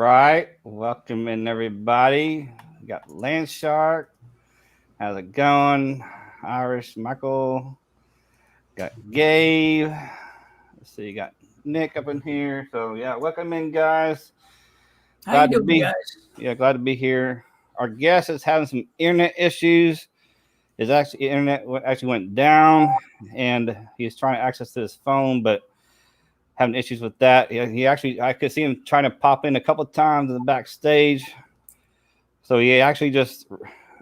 right. Welcome in, everybody. We got Landshark. How's it going? Irish, Michael. Got Gabe. Let's see, you got Nick up in here. So, yeah, welcome in, guys. How you doing, guys? Yeah, glad to be here. Our guest is having some internet issues. His internet actually went down, and he's trying to access to his phone, but having issues with that. He actually, I could see him trying to pop in a couple of times in the backstage. So he actually just,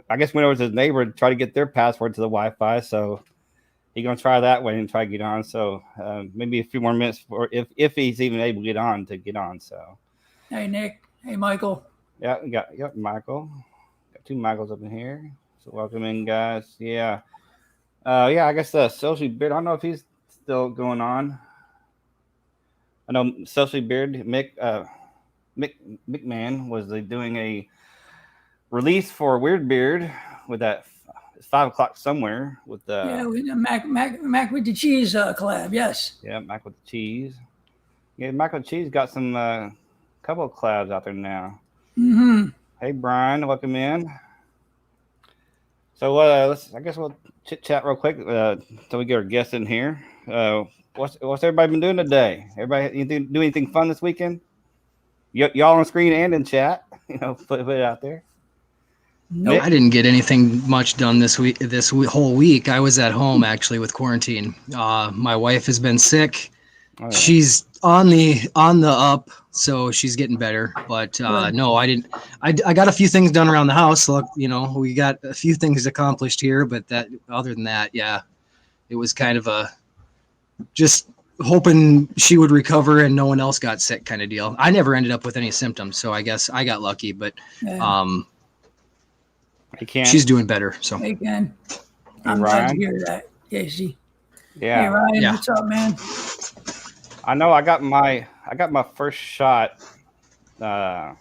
I guess, went over to his neighbor to try to get their password to the Wi-Fi. So he's gonna try that way and try to get on. So maybe a few more minutes for if he's even able to get on. So. Hey Nick. Hey Michael. Yeah, we got Michael. Got two Michaels up in here. So welcome in, guys. Yeah. I guess Buschy Beard. I don't know if he's still going on. I know Buschy Beard, McMahon was doing a release for Weird Beard with that 5 o'clock somewhere with the with the Mac with the cheese collab. Yes. Yeah, Mac with the cheese. Yeah, Mac with the cheese got some couple of collabs out there now. Mm-hmm. Hey Brian, welcome in. So I guess we'll chit chat real quick until we get our guests in here. What's everybody been doing today? Everybody do anything fun this weekend? Y'all on screen and in chat, put it out there. No, I didn't get anything much done this whole week. I was at home actually with quarantine. My wife has been sick. Oh, yeah. She's on the up, so she's getting better. But no, I didn't. I got a few things done around the house. Look, we got a few things accomplished here, but other than that, yeah, it was kind of just hoping she would recover and no one else got sick kind of deal. I never ended up with any symptoms, so I guess I got lucky. But she's doing better. So hey Ken, I'm glad to hear that, Casey. Yeah. Hey Ryan, what's up, man? I know I got my first shot. Not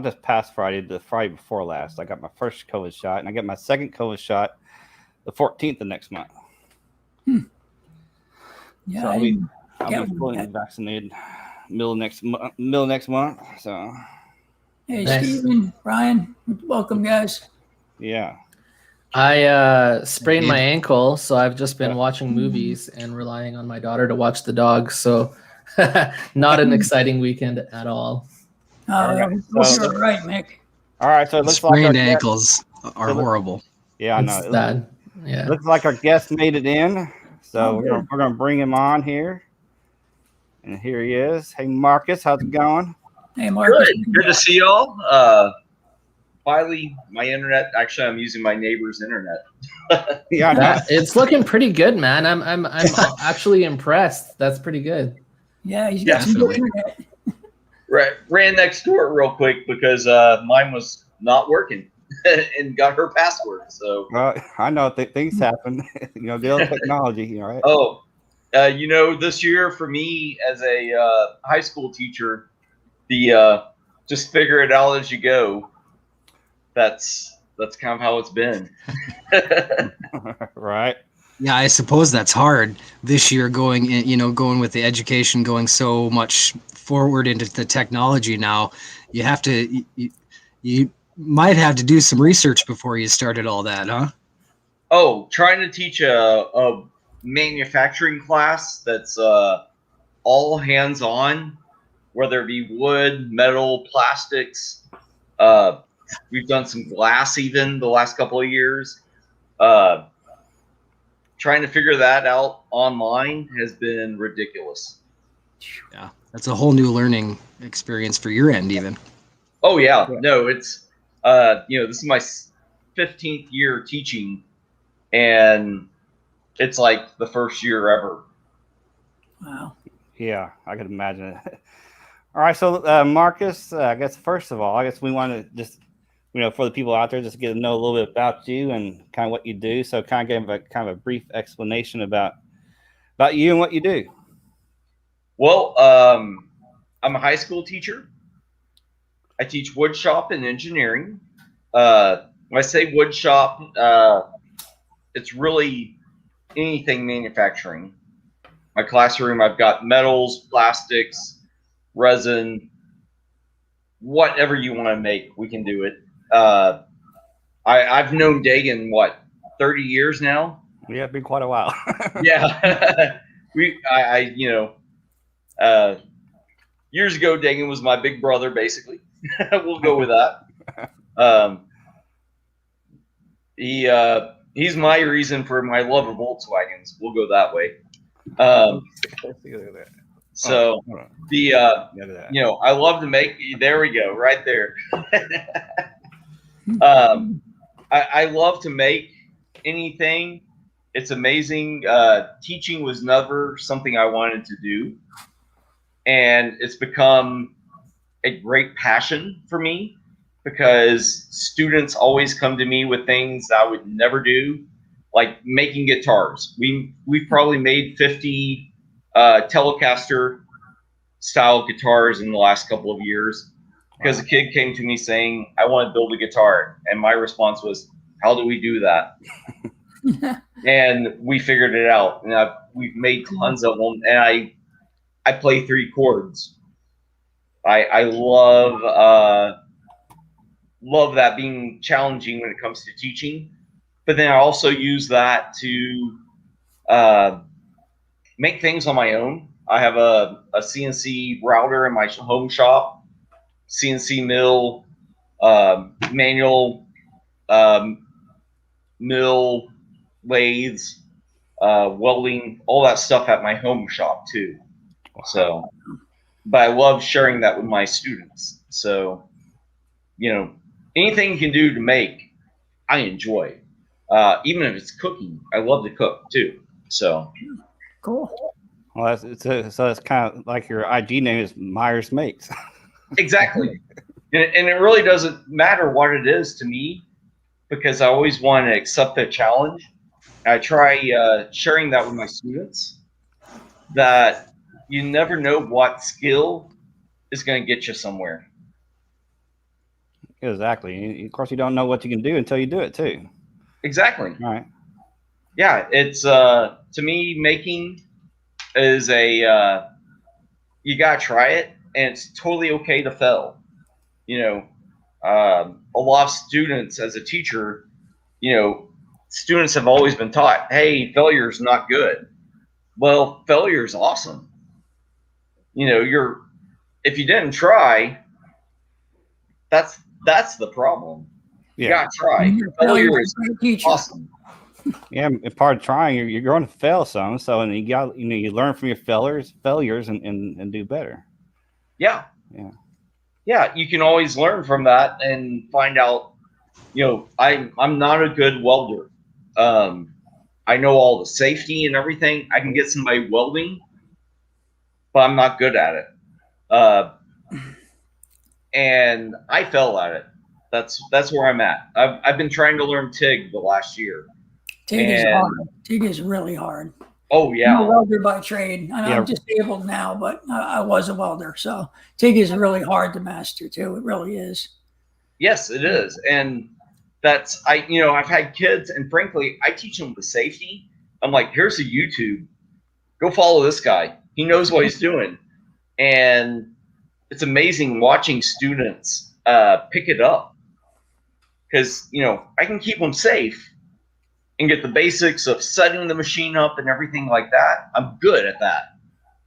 this past Friday, the Friday before last. I got my first COVID shot, and I get my second COVID shot the 14th of next month. Yeah, so I'll be fully vaccinated middle next month. So. Hey, nice. Steven, Brian, welcome, guys. Yeah. I sprained my ankle, so I've just been watching movies and relying on my daughter to watch the dogs. So not an exciting weekend at all. You're right, Mick. All right, so it looks sprained like ankles are horrible. Yeah, I know. It's bad. Yeah. Looks like our guest made it in. So we're gonna bring him on here. And here he is. Hey Marcus, how's it going? Hey Marcus. Good to see y'all. Finally, my internet. Actually, I'm using my neighbor's internet. Yeah, it's looking pretty good, man. I'm actually impressed. That's pretty good. Yeah, he's got some good internet. Right, ran next door real quick because mine was not working and got her password. So I know things happen. Deal with technology, right? Oh, this year for me as a high school teacher, the just figure it out as you go. That's kind of how it's been. Right. Yeah, I suppose that's hard this year going with the education going so much forward into the technology now. You have to, you might have to do some research before you started all that, huh? Oh, trying to teach a manufacturing class that's all hands-on, whether it be wood, metal, plastics. We've done some glass even the last couple of years. Trying to figure that out online has been ridiculous. Yeah, that's a whole new learning experience for your end even. Oh, yeah. No, it's, this is my 15th year teaching, and it's like the first year ever. Wow. Yeah, I could imagine it. All right, so Marcus, I guess first of all, we want to just, for the people out there, just get to know a little bit about you and kind of what you do. So kind of give a brief explanation about you and what you do. Well, I'm a high school teacher. I teach wood shop and engineering. When I say wood shop, it's really anything manufacturing. My classroom, I've got metals, plastics, resin, whatever you want to make, we can do it. I've known Dagan, 30 years now? Yeah, it's been quite a while. Yeah. Years ago, Dagan was my big brother, basically. We'll go with that. He's my reason for my love of Volkswagens. We'll go that way. So I love to make. There we go, right there. I love to make anything. It's amazing. Teaching was never something I wanted to do, and it's become a great passion for me because students always come to me with things I would never do, like making guitars. We've probably made 50 Telecaster style guitars in the last couple of years because a kid came to me saying, I want to build a guitar. And my response was, how do we do that? And we figured it out. And we've made tons of them. And I play 3 chords. I love that being challenging when it comes to teaching. But then I also use that to make things on my own. I have a CNC router in my home shop, CNC mill, manual mill, lathes, welding, all that stuff at my home shop too. So, but I love sharing that with my students. So, anything you can do to make, I enjoy. Even if it's cooking, I love to cook too. So, cool. Well, so it's kind of like your IG name is Myers Makes. Exactly. And it really doesn't matter what it is to me because I always want to accept the challenge. I try sharing that with my students that you never know what skill is going to get you somewhere. Exactly. Of course, you don't know what you can do until you do it too. Exactly. All right. Yeah, it's to me, making is you gotta try it, and it's totally okay to fail. A lot of students, as a teacher, students have always been taught, hey, failure is not good. Well, failure is awesome. If you didn't try, that's the problem. You gotta try. Failure is awesome. Yeah, and part of trying, you're going to fail some. So, and you learn from your failures, and do better. Yeah. You can always learn from that and find out. I'm not a good welder. I know all the safety and everything. I can get somebody welding, but I'm not good at it. And I fell at it. That's where I'm at. I've been trying to learn TIG the last year. TIG is hard. TIG is really hard. Oh yeah. I'm a welder by trade. I'm disabled now, but I was a welder. So TIG is really hard to master too. It really is. Yes, it is. And I've had kids, and frankly, I teach them the safety. I'm like, here's a YouTube. Go follow this guy. He knows what he's doing. And it's amazing watching students pick it up. Because, I can keep them safe and get the basics of setting the machine up and everything like that. I'm good at that.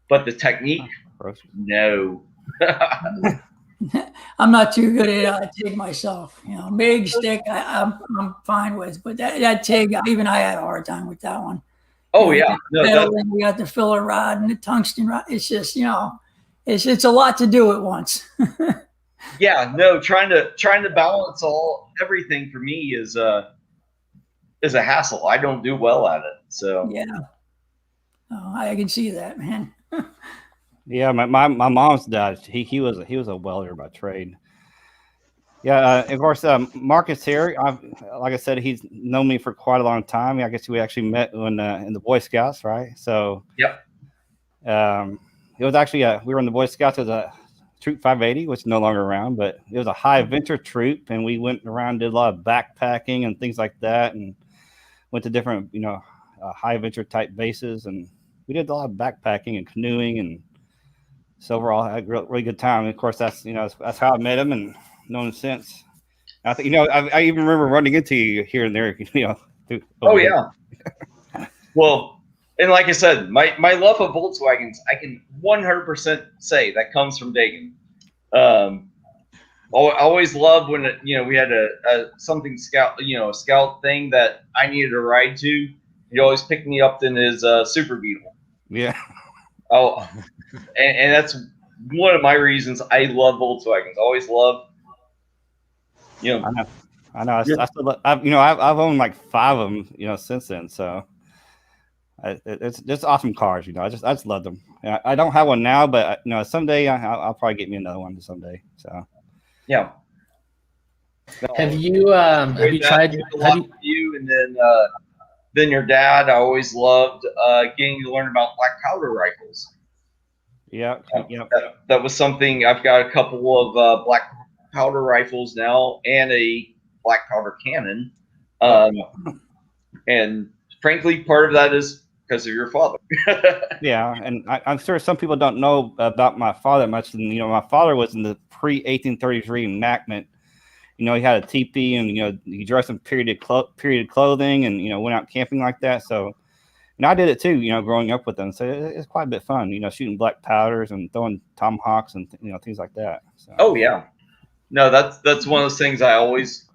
But the technique, no. I'm not too good at TIG myself. MIG stick, I'm fine with. But that TIG, even I had a hard time with that one. Oh, yeah. We got the filler rod and the tungsten rod. It's just, it's a lot to do at once. Yeah, no, trying to balance everything for me is a hassle. I don't do well at it. So yeah, I can see that, man. Yeah, my mom's dad, he was a welder by trade. Yeah, of course, Marcus here. Like I said, he's known me for quite a long time. I guess we actually met in the Boy Scouts, right? So yep. It was actually we were in the Boy Scouts as a Troop 580, which is no longer around, but it was a high adventure troop, and we went around, did a lot of backpacking and things like that, and went to different, high adventure type bases, and we did a lot of backpacking and canoeing and So overall, I had a really good time. And of course, that's that's how I met him and known him since. I think I even remember running into you here and there. Oh yeah. Well, and like I said, my love of Volkswagens, I can 100% say that comes from Dagan. I always loved when we had a something scout, a scout thing that I needed a ride to. He'd always pick me up in his Super Beetle. Yeah. Oh, and that's one of my reasons I love Volkswagens. Always loved. I know. I've owned like 5 of them, since then. So it's just awesome cars. I just love them. I don't have one now, but someday I'll probably get me another one someday. So yeah. Have you tried? You and then your dad. I always loved getting to learn about black powder rifles. Yeah. That was something. I've got a couple of black powder rifles now and a black powder cannon. And frankly, part of that is because of your father. Yeah, and I'm sure some people don't know about my father much. And my father was in the pre-1833 reenactment. He had a teepee, and he dressed in period clothing, and went out camping like that. So, and I did it too. Growing up with them, so it's quite a bit fun. Shooting black powders and throwing tomahawks and things like that. So. Oh yeah, no, that's one of those things I always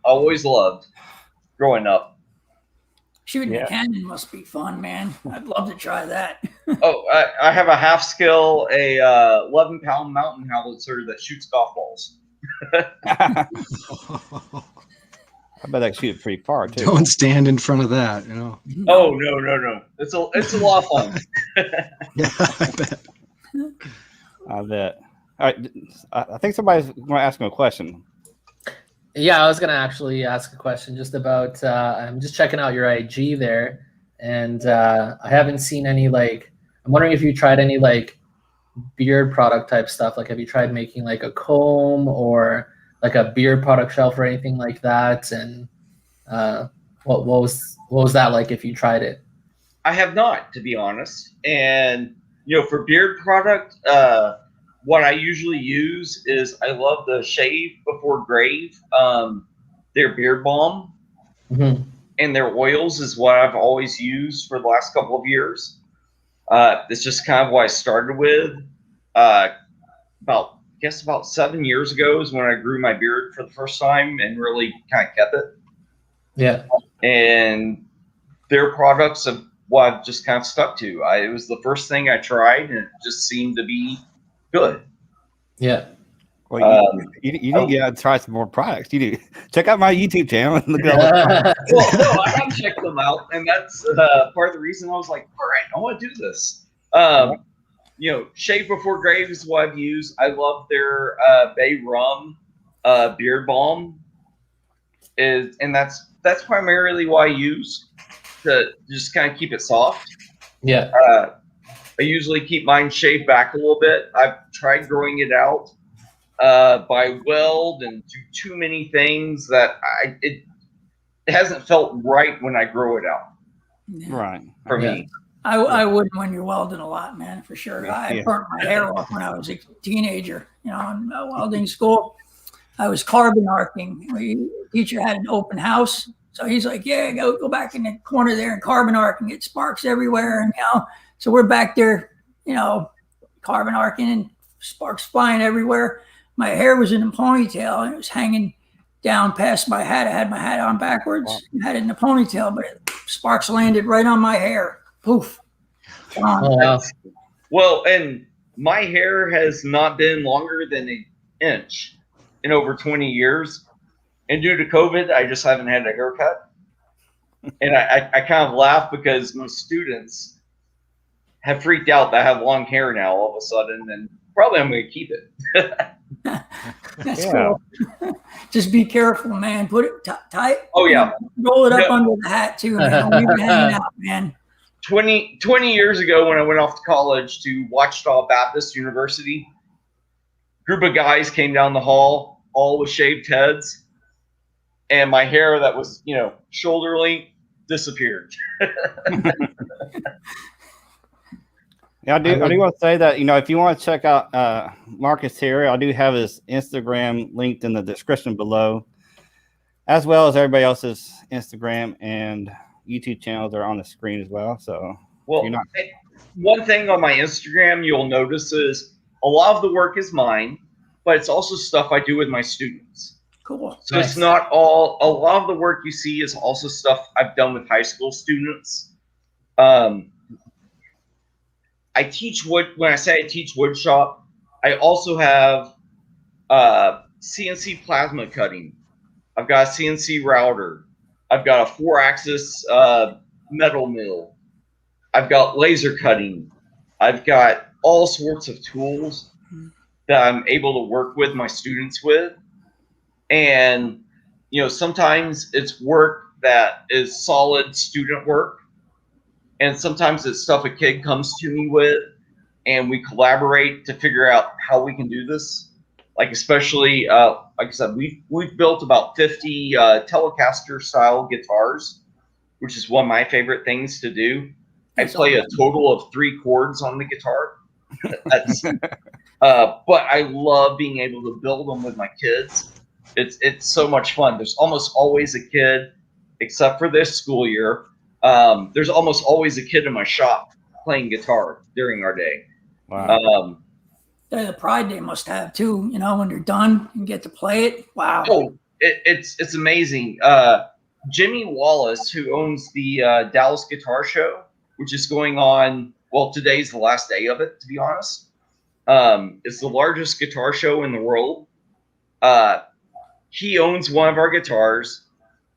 loved growing up. Shooting a cannon must be fun, man. I'd love to try that. Oh, I have a half skill, a 11-pound mountain howitzer that shoots golf balls. I bet I can shoot it pretty far too. Don't stand in front of that, Oh no! It's a lot of fun. Yeah, I bet. I bet. All right, I think somebody's going to ask me a question. Yeah, I was gonna actually ask a question just about. I'm just checking out your IG there, and I haven't seen any I'm wondering if you tried any beard product type stuff. Have you tried making a comb or a beard product shelf or anything like that? And what was that like if you tried it? I have not, to be honest. And for beard product, what I usually use is I love the Shave Before Grave, their beard balm, and their oils is what I've always used for the last couple of years. It's just kind of what I started with. About 7 years ago is when I grew my beard for the first time and really kind of kept it. Yeah. And their products are what I've just kind of stuck to. It was the first thing I tried, and it just seemed to be good. Yeah. Well, you need to get out and try some more products. You do check out my YouTube channel and look at all the Well, no, I have checked them out, and that's part of the reason I was like, all right, I want to do this. Shave Before Grave is what I've used. I love their Bay Rum beard balm, and that's primarily what I use to just kind of keep it soft. Yeah. I usually keep mine shaved back a little bit. I've tried growing it out by weld and do too many things that it hasn't felt right when I grow it out. right for me. I wouldn't when you're welding a lot, man, for sure. I burnt my hair off when I was a teenager, in welding school. I was carbon arcing. The teacher had an open house. So he's like, yeah, go back in the corner there and carbon arc and get sparks everywhere. And, so we're back there, carbon arcing and sparks flying everywhere. My hair was in a ponytail and it was hanging down past my hat. I had my hat on backwards, had it in a ponytail, but sparks landed right on my hair. Poof. Oh, wow. Well, and my hair has not been longer than an inch in over 20 years. And due to COVID, I just haven't had a haircut. And I kind of laugh because most students have freaked out that I have long hair now all of a sudden, and probably I'm going to keep it. That's cool. Just be careful, man. Put it tight. Oh, yeah. Roll it up under the hat, too, man. Don't leave it hanging out, man. 20 years ago when I went off to college to Ouachita Baptist University, group of guys came down the hall, all with shaved heads. And my hair that was, shoulder length disappeared. Yeah, I do want to say that, if you want to check out Marcus here, I do have his Instagram linked in the description below, as well as everybody else's Instagram and YouTube channels are on the screen as well. So, well, one thing on my Instagram you'll notice is a lot of the work is mine, but it's also stuff I do with my students. Cool. So It's not all. A lot of the work you see is also stuff I've done with high school students. I teach wood. When I say I teach wood shop, I also have CNC plasma cutting. I've got a CNC router. I've got a 4-axis metal mill. I've got laser cutting. I've got all sorts of tools that I'm able to work with my students with. And, sometimes it's work that is solid student work. And sometimes it's stuff a kid comes to me with, and we collaborate to figure out how we can do this. Like, especially, like I said, we've built about 50 Telecaster style guitars, which is one of my favorite things to do. I play a total of 3 chords on the guitar. That's, but I love being able to build them with my kids. It's so much fun. There's almost always a kid, except for this school year. There's almost always a kid in my shop playing guitar during our day. Wow. The pride they must have too, when they're done and get to play it. Wow. Oh, it's amazing. Jimmy Wallace, who owns the Dallas Guitar Show, which is going on, well, today's the last day of it, to be honest. It's the largest guitar show in the world. He owns one of our guitars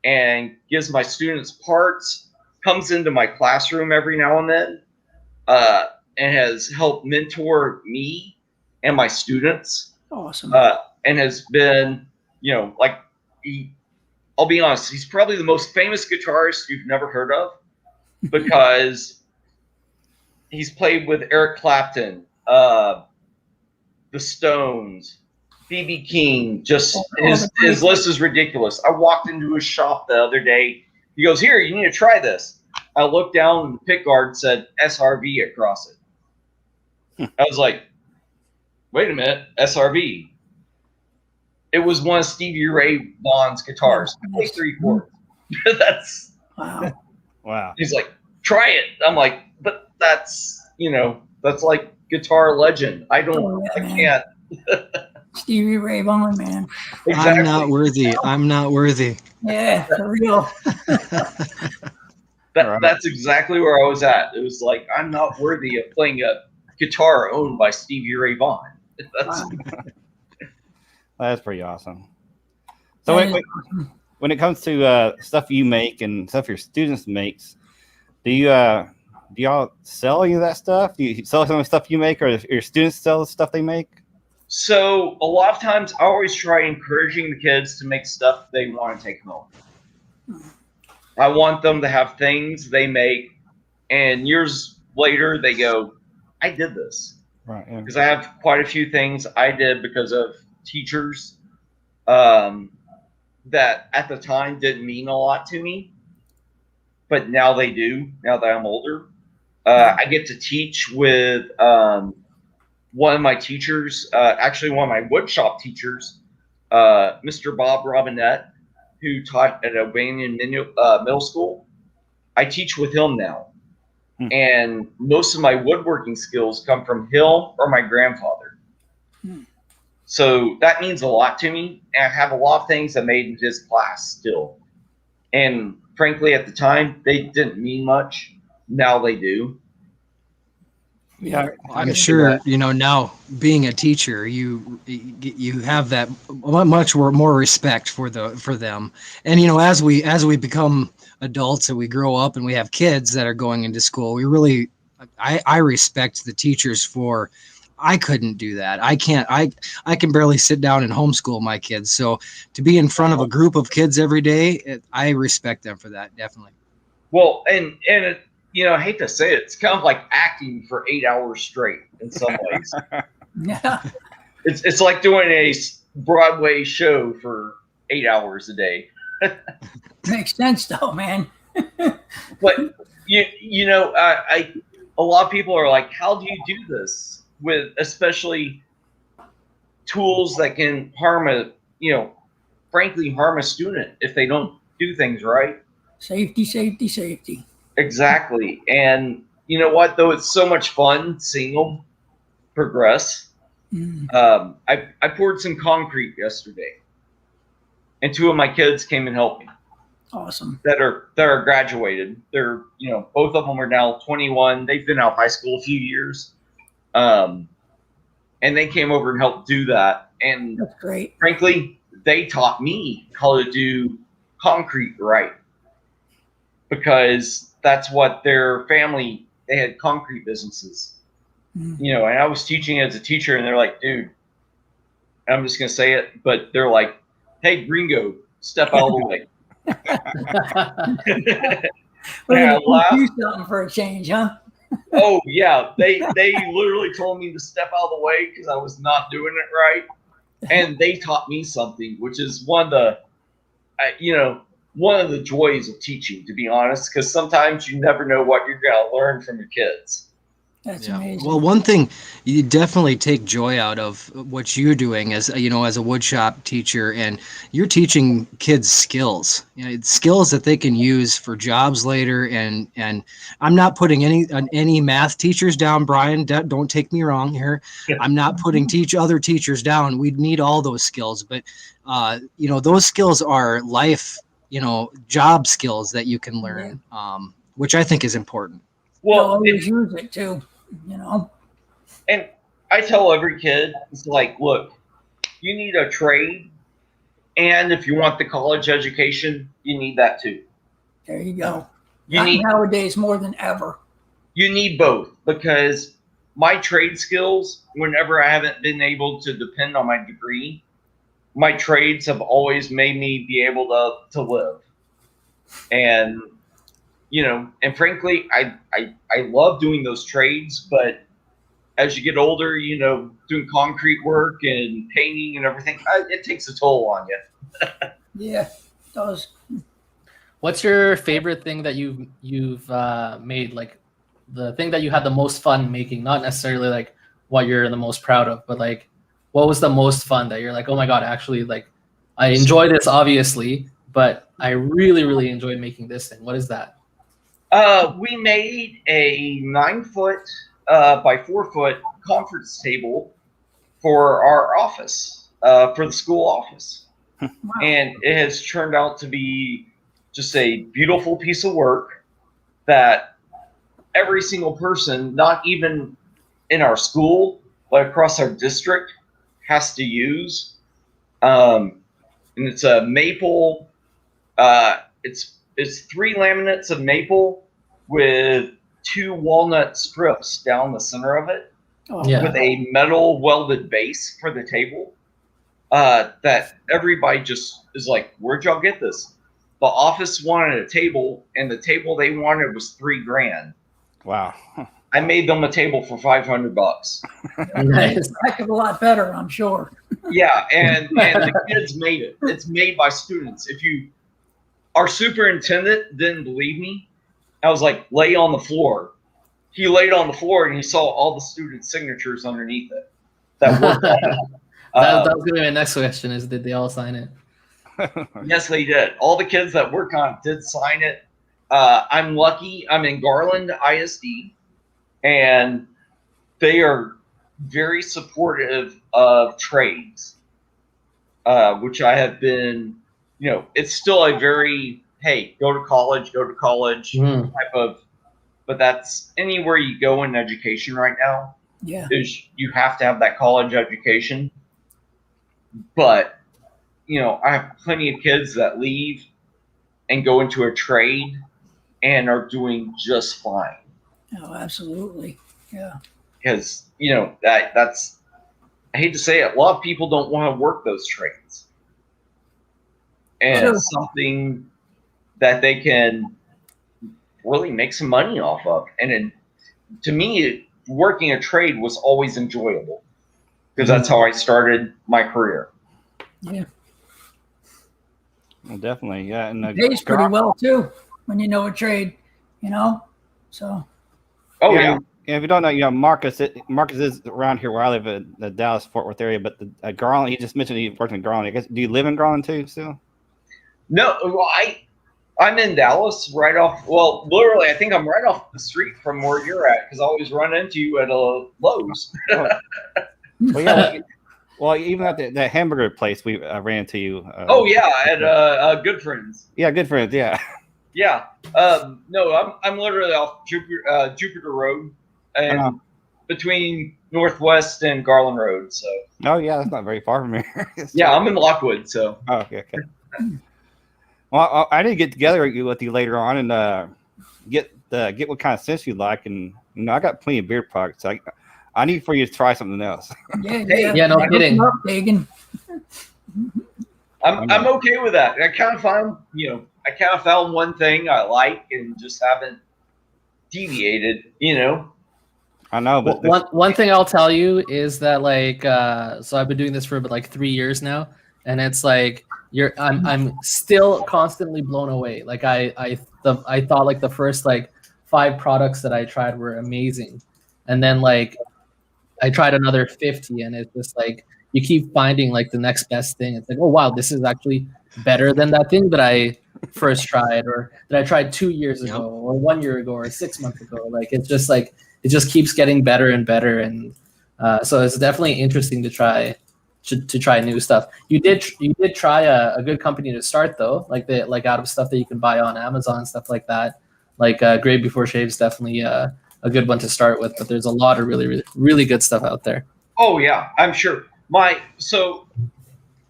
and gives my students parts, comes into my classroom every now and then, and has helped mentor me and my students. Awesome. And has been, I'll be honest, he's probably the most famous guitarist you've never heard of, because he's played with Eric Clapton, the Stones, B.B. King. Just his list is ridiculous. I walked into his shop the other day. He goes, "Here, you need to try this." I looked down and the pick guard said SRV across it. I was like, wait a minute, SRV. It was one of Stevie Ray Vaughan's guitars. I play 3 chords. That's wow. He's like, try it. I'm like, but that's like guitar legend. I can't. Stevie Ray Vaughan, man. Exactly. I'm not worthy. Yeah, for real. That's exactly where I was at. It was like, I'm not worthy of playing a guitar owned by Stevie Ray Vaughan. That's pretty awesome. So when it comes to stuff you make and stuff your students makes, do y'all sell any of that stuff? Do you sell some of the stuff you make, or your students sell the stuff they make? So a lot of times I always try encouraging the kids to make stuff they want to take home. I want them to have things they make, and years later they go, I did this. Right. Yeah. Because I have quite a few things I did because of teachers that at the time didn't mean a lot to me, but now they do, now that I'm older. I get to teach with one of my teachers, actually one of my woodshop teachers, Mr. Bob Robinette, who taught at O'Banion Middle School. I teach with him now. And most of my woodworking skills come from him or my grandfather. So that means a lot to me. And I have a lot of things I made in his class still. And frankly, at the time, they didn't mean much. Now they do. Yeah, I'm sure, now being a teacher, you have that much more respect for them. And, as we become adults and we grow up and we have kids that are going into school, I respect the teachers for, I couldn't do that. I can barely sit down and homeschool my kids. So to be in front of a group of kids every day, I respect them for that. Definitely. Well, and I hate to say it, it's kind of like acting for 8 hours straight in some ways. Yeah. It's like doing a Broadway show for 8 hours a day. Makes sense though, man. But a a lot of people are like, how do you do this with especially tools that can harm frankly harm a student if they don't do things right? Safety, safety, safety. Exactly. And you know what, though? It's so much fun seeing them progress. I poured some concrete yesterday, and 2 of my kids came and helped me. Awesome. That are graduated. They're both of them are now 21. They've been out of high school a few years, and they came over and helped do that. And that's great. Frankly, they taught me how to do concrete right, because that's what their family, they had concrete businesses. And I was teaching as a teacher, and they're like, dude, I'm just gonna say it, but they're like, hey, gringo, step out of the way. Do something for a change, huh? Oh yeah, they literally told me to step out of the way because I was not doing it right, and they taught me something, which is one of the joys of teaching, to be honest, because sometimes you never know what you're gonna learn from your kids. That's amazing. Well, one thing you definitely take joy out of what you're doing as a woodshop teacher, and you're teaching kids skills, skills that they can use for jobs later. And I'm not putting any math teachers down, Brian. Don't take me wrong here. I'm not putting other teachers down. We need all those skills, but those skills are life, job skills that you can learn, which I think is important. Well, always use it too, And I tell every kid, it's like, look, you need a trade, and if you want the college education, you need that too. There you go. Nowadays more than ever. You need both, because my trade skills, whenever I haven't been able to depend on my degree, my trades have always made me be able to live. And and frankly, I love doing those trades, but as you get older, doing concrete work and painting and everything, it takes a toll on you. Yeah, it does. What's your favorite thing that you've made? Like the thing that you had the most fun making, not necessarily like what you're the most proud of, but like what was the most fun that you're like, oh my God, actually, like I enjoy this obviously, but I really, really enjoyed making this thing. What is that? We made a 9-foot by 4-foot conference table for our office, for the school office. Wow. And it has turned out to be just a beautiful piece of work that every single person, not even in our school, but across our district, has to use. And it's a maple, it's 3 laminates of maple with 2 walnut strips down the center of it, with a metal welded base for the table. That everybody just is like, where'd y'all get this? The office wanted a table, and the table they wanted was $3,000. Wow. I made them a table for $500. Nice. It's a heck of a lot better, I'm sure. Yeah, and the kids made it. It's made by students. Our superintendent didn't believe me. I was like, lay on the floor. He laid on the floor, and he saw all the students' signatures underneath it. That worked on it. That was going to be my next question, is did they all sign it? Yes, they did. All the kids that worked on it did sign it. I'm lucky. I'm in Garland ISD, and they are very supportive of trades, which I have been, it's still a very, hey, go to college type of, but that's anywhere you go in education right now. Yeah. Is you have to have that college education. But, I have plenty of kids that leave and go into a trade and are doing just fine. Oh, absolutely. Yeah. Because, that's, I hate to say it, a lot of people don't want to work those trades. And it's something that they can really make some money off of. And to me, working a trade was always enjoyable, because that's how I started my career. Yeah. Well, definitely. Yeah. And it pays pretty well too when you know a trade, so. Oh, yeah. if you don't know, Marcus is around here where I live in the Dallas Fort Worth area, but the Garland, he just mentioned he worked in Garland. I guess, do you live in Garland too still? No, well, I'm in Dallas, right off. Well, literally, I think I'm right off the street from where you're at because I always run into you at a Lowe's. Well, yeah. Well, even at the hamburger place, I ran into you. Oh yeah, at Good Friends. Yeah, Good Friends. Yeah. Yeah. No, I'm literally off Jupiter Road and between Northwest and Garland Road. So. Oh yeah, that's not very far from here. Yeah, I'm in Lockwood. So. Oh, okay. Well, I need to get together with you later on and get what kind of scents you like, and I got plenty of beard products. I need for you to try something else. Yeah, no kidding. I'm okay with that. I kind of found one thing I like and just haven't deviated. I know, but one thing I'll tell you is that so I've been doing this for 3 years now, and it's like I'm still constantly blown away. Like I thought the first 5 products that I tried were amazing, and then I tried another 50, and it's just you keep finding the next best thing. It's oh wow, this is actually better than that thing that I first tried or that I tried 2 years ago or 1 year ago or 6 months ago. It's just it just keeps getting better and better, and so it's definitely interesting to try new stuff. You did try a good company to start though, out of stuff that you can buy on Amazon, stuff like that. Grade Before Shave is definitely a good one to start with, but there's a lot of really, really, really good stuff out there. Oh yeah, I'm sure. I'm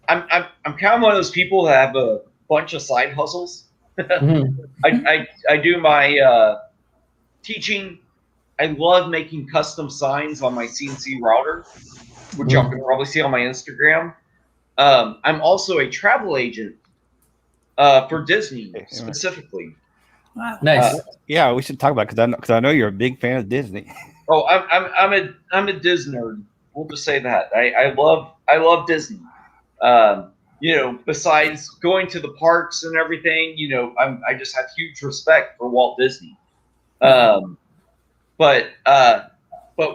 kind of one of those people that have a bunch of side hustles. Mm-hmm. I do my teaching. I love making custom signs on my CNC router, which y'all can probably see on my Instagram. I'm also a travel agent for Disney specifically. Wow. Nice. yeah, we should talk about it because I know you're a big fan of Disney. Oh, I'm a Disney nerd. We'll just say that. I love Disney. Besides going to the parks and everything, I just have huge respect for Walt Disney. But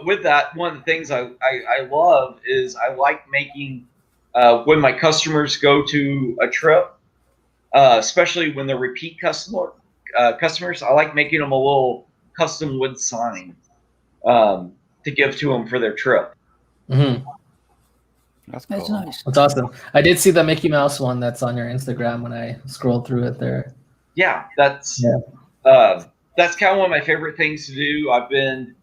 with that, one of the things I love is I like making when my customers go to a trip, especially when they're repeat customers, I like making them a little custom wood sign to give to them for their trip. Mm-hmm. That's cool. That's nice. That's awesome. I did see the Mickey Mouse one that's on your Instagram when I scrolled through it there. Yeah, that's kind of one of my favorite things to do. I've been,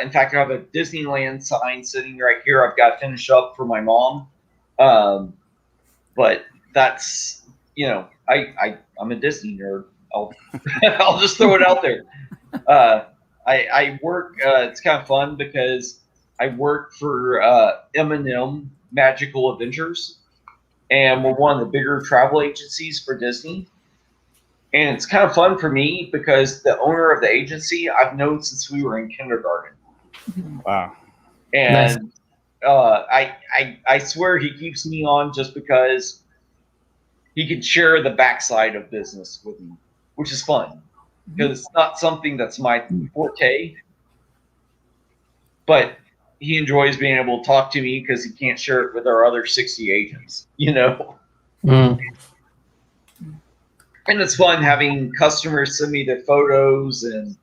in fact, I have a Disneyland sign sitting right here. I've got to finish up for my mom. But that's, I'm a Disney nerd. I'll just throw it out there. I work, it's kind of fun because I work for M&M Magical Adventures, and we're one of the bigger travel agencies for Disney. And it's kind of fun for me because the owner of the agency I've known since we were in kindergarten. Wow. And I swear he keeps me on just because he can share the backside of business with me, which is fun because it's not something that's my forte. But he enjoys being able to talk to me because he can't share it with our other 60 agents, Mm. And it's fun having customers send me their photos and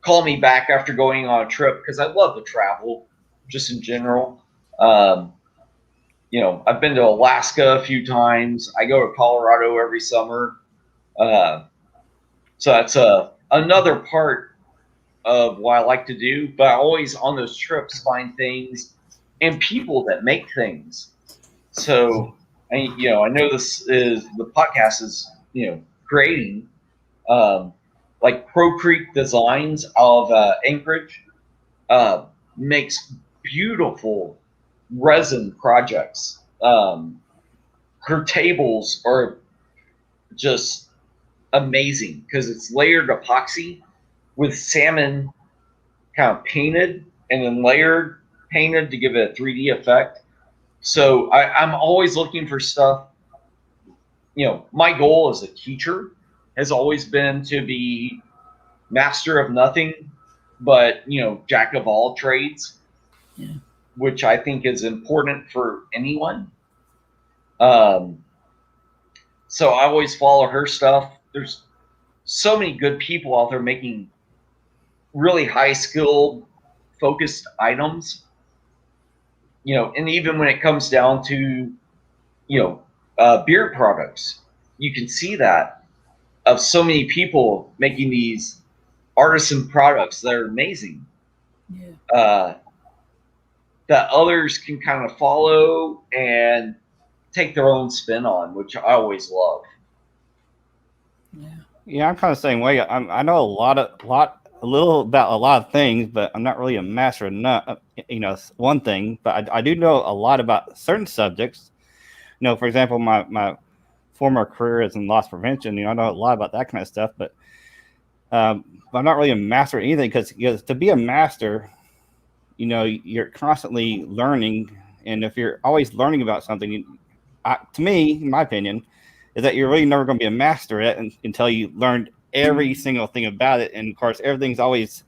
call me back after going on a trip because I love to travel just in general. I've been to Alaska a few times. I go to Colorado every summer. So that's another part of what I like to do, but I always on those trips find things and people that make things. So, I know this is the podcast is, creating, Pro Creek Designs of Anchorage makes beautiful resin projects. Her tables are just amazing because it's layered epoxy with salmon kind of painted and then layered painted to give it a 3D effect. So I'm always looking for stuff. My goal as a teacher has always been to be master of nothing but jack of all trades, Yeah. which I think is important for anyone. So I always follow her stuff. There's so many good people out there making really high skilled, focused items. And even when it comes down to, beard products, you can see that of so many people making these artisan products that are amazing. Yeah. That others can kind of follow and take their own spin on, which I always love. Yeah, I'm kind of the same way. I know a little about a lot of things, but I'm not really a master of one thing. But I do know a lot about certain subjects. For example, my former career is in loss prevention. I know a lot about that kind of stuff, but I'm not really a master of anything because to be a master, you're constantly learning, and if you're always learning about something, to me, in my opinion, is that you're really never going to be a master at it until you learned every single thing about it. And of course, everything's always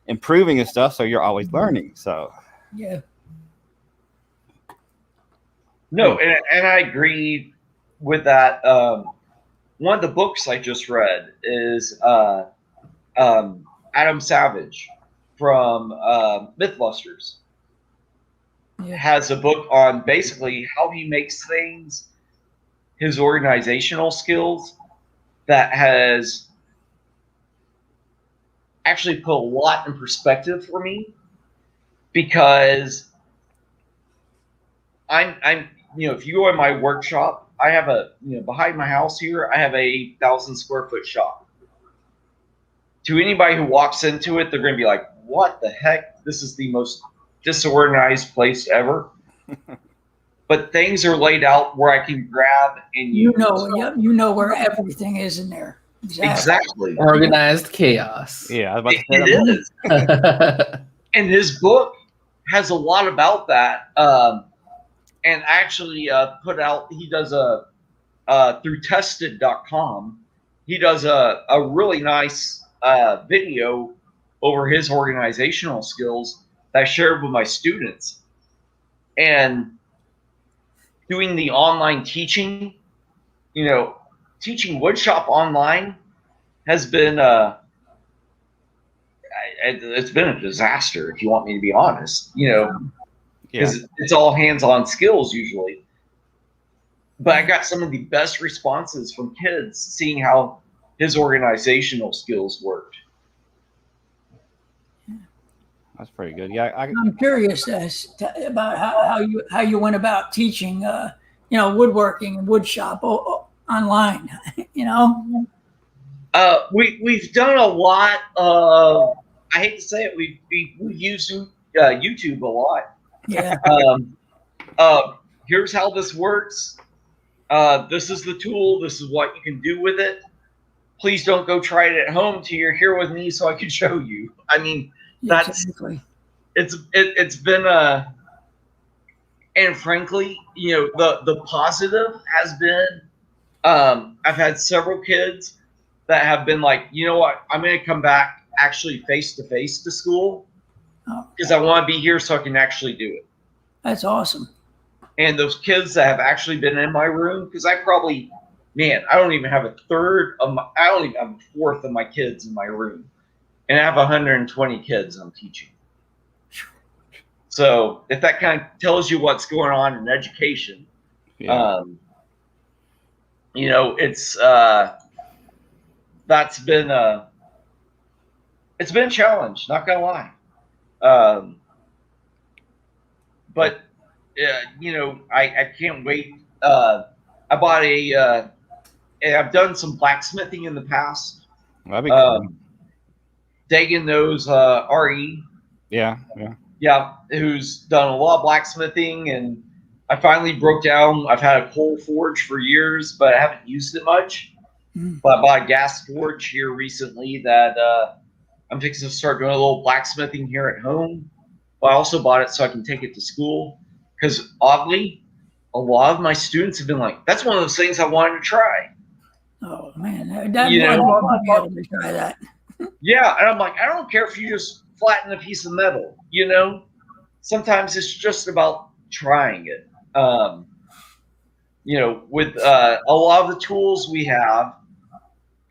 improving and stuff, so you're always learning. So Yeah. No, and I agree with that. One of the books I just read is Adam Savage from Mythbusters. Yeah. Has a book on basically how he makes things, his organizational skills, that has actually put a lot in perspective for me, because I'm if you go in my workshop, I have behind my house here, I have a 1,000 square foot shop. To anybody who walks into it, they're going to be like, what the heck? This is the most disorganized place ever. But things are laid out where I can grab and use. You know where everything is in there. Exactly. Organized chaos. yeah, I was about to say It that. is. And his book has a lot about that. And actually put out, he does through tested.com, he does a really nice video over his organizational skills that I shared with my students. And doing the online teaching, teaching woodshop online has been it's been a disaster, if you want me to be honest, because it's all hands-on skills usually. But I got some of the best responses from kids seeing how his organizational skills worked. That's pretty good. Yeah, I'm curious about how you went about teaching, woodworking and wood shop online. We've done a lot of. I hate to say it, we use YouTube a lot. Yeah. Here's how this works. This is the tool. This is what you can do with it. Please don't go try it at home till you're here with me so I can show you. I mean, Exactly. it's been and frankly, the positive has been I've had several kids that have been like, you know what, I'm going to come back actually face to face to school because I want to be here so I can actually do it. That's awesome. And those kids that have actually been in my room, because I don't even have a fourth of my kids in my room. And I have 120 kids I'm teaching. So if that kind of tells you what's going on in education, it's that's been it's been a challenge, not gonna lie. But I can't wait. I bought I've done some blacksmithing in the past. that'd be cool. Dagan knows RE. Yeah. Who's done a lot of blacksmithing, and I finally broke down. I've had a coal forge for years, but I haven't used it much. But I bought a gas forge here recently that I'm fixing to start doing a little blacksmithing here at home. But I also bought it so I can take it to school, because oddly, a lot of my students have been like, that's one of those things I wanted to try. Oh man, I'd love to be able to try that. Yeah, and I'm like, I don't care if you just flatten a piece of metal, you know? Sometimes it's just about trying it. You know, with a lot of the tools we have,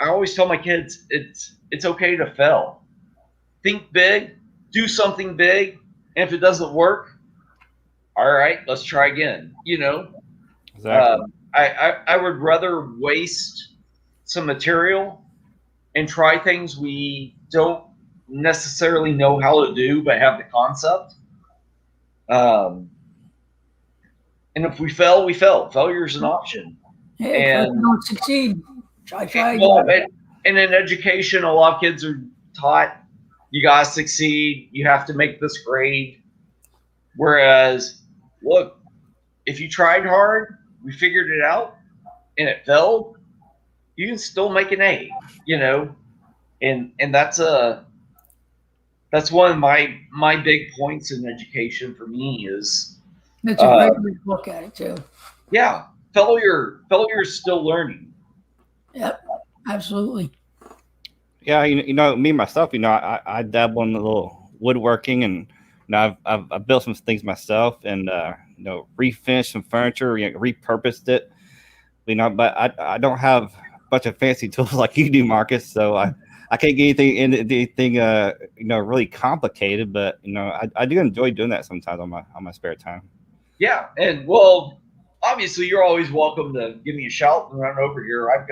I always tell my kids it's okay to fail. Think big, do something big, and if it doesn't work, all right, let's try again. You know, Exactly. I would rather waste some material and try things we don't necessarily know how to do, but have the concept. And if we fail, we fail. Failure is an option. Hey, if you And don't succeed, try well, again. and in education, a lot of kids are taught you gotta succeed. You have to make this grade. Whereas, look, if you tried hard, we figured it out, and it failed, you can still make an A. You know, and that's one of my big points in education for me is That's a great way to look at it too. yeah, failure is still learning. Yep, absolutely. Yeah, you know, me myself, you know, I dabble in a little woodworking, and you know, I've built some things myself, and you know, refinished some furniture, you know, repurposed it. You know, but I don't have a bunch of fancy tools like you do, Marcus. So I can't get anything you know, really complicated. But you know, I do enjoy doing that sometimes on my spare time. Yeah, and well, obviously you're always welcome to give me a shout and run over here. I've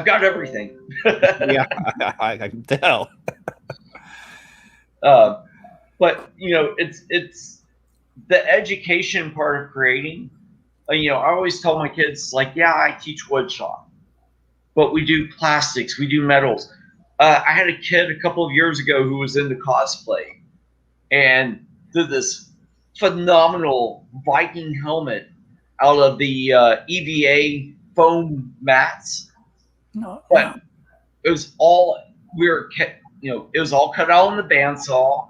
got everything. Yeah, I can tell. But you know, it's the education part of creating. You know, I always tell my kids, like, yeah, I teach wood shop, but we do plastics, we do metals. I had a kid a couple of years ago who was into cosplay and did this phenomenal Viking helmet out of the EVA foam mats. No, But it was all it was all cut out on the bandsaw.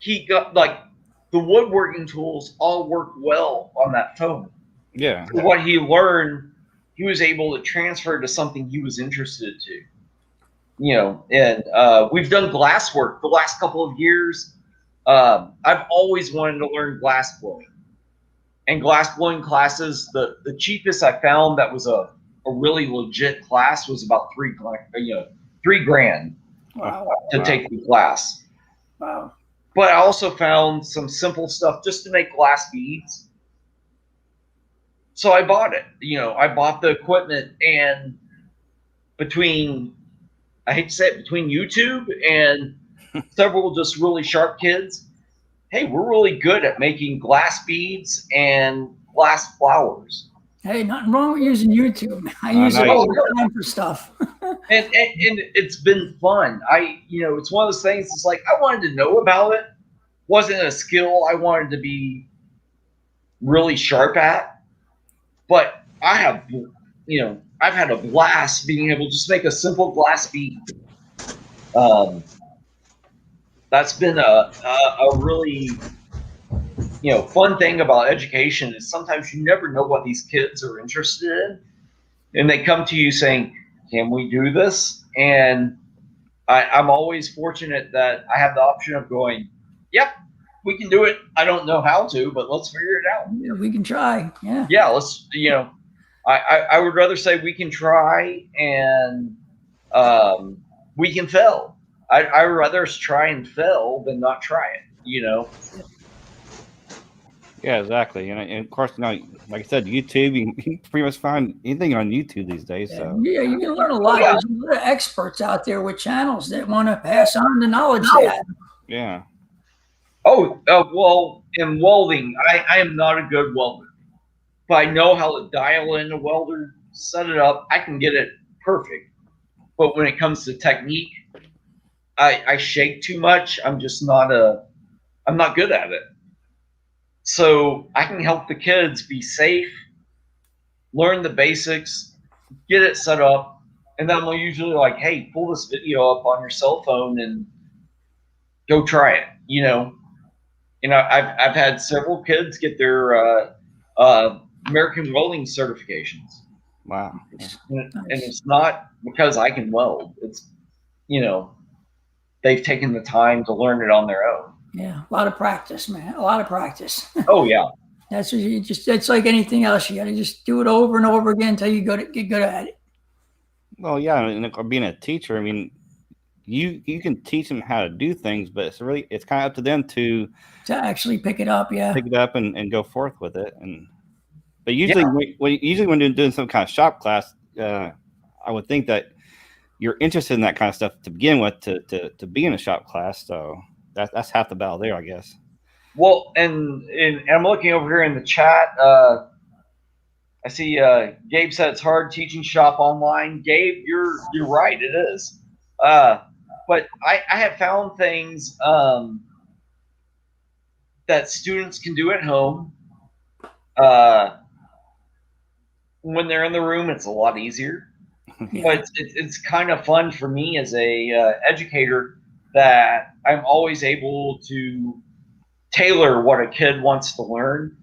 He got like the woodworking tools all worked well on that foam. Yeah. So what he learned, he was able to transfer to something he was interested to. You know, and we've done glass work the last couple of years. I've always wanted to learn glass blowing. And glass blowing classes, the cheapest I found that was a really legit class was about $3,000 wow, to take the class. wow. But I also found some simple stuff just to make glass beads. So I bought it. You know, I bought the equipment, and between YouTube and several just really sharp kids, hey, we're really good at making glass beads and glass flowers. Hey, nothing wrong with using YouTube. I use it all the time for stuff. and it's been fun. It's one of those things. It's like I wanted to know about it. Wasn't a skill I wanted to be really sharp at, but I've had a blast being able to just make a simple glass bead. That's been a really fun thing about education is sometimes you never know what these kids are interested in, and they come to you saying, "Can we do this?" And I'm always fortunate that I have the option of going, "Yep, we can do it. I don't know how to, but let's figure it out." Yeah, we can try. Yeah. Yeah, let's. I would rather say we can try and we can fail. I'd rather us try and fail than not try it. Yeah, exactly. And of course, like I said, YouTube, you can pretty much find anything on YouTube these days. So Yeah, you can learn a lot. Yeah. There's a lot of experts out there with channels that want to pass on the knowledge they have. yeah. Oh, well, in welding, I am not a good welder, but I know how to dial in a welder, set it up. I can get it perfect. But when it comes to technique, I shake too much. I'm not good at it. So I can help the kids be safe, learn the basics, get it set up, and then I'm usually like, hey, pull this video up on your cell phone and go try it. I've had several kids get their American welding certifications. Wow. And it's not because I can weld. It's they've taken the time to learn it on their own. Yeah, a lot of practice, man. A lot of practice. Oh yeah. That's what it's like anything else. You got to just do it over and over again until you get good at it. Well, yeah, and being a teacher, I mean, you can teach them how to do things, but it's kind of up to them to actually pick it up. Yeah, pick it up and go forth with it. But usually, when you're doing some kind of shop class, I would think that you're interested in that kind of stuff to begin with to be in a shop class. So that's half the battle there, I guess. Well, and I'm looking over here in the chat. I see Gabe said it's hard teaching shop online. Gabe, you're right. It is. But I have found things that students can do at home. When they're in the room, it's a lot easier. Yeah. But it's kind of fun for me as a educator that I'm always able to tailor what a kid wants to learn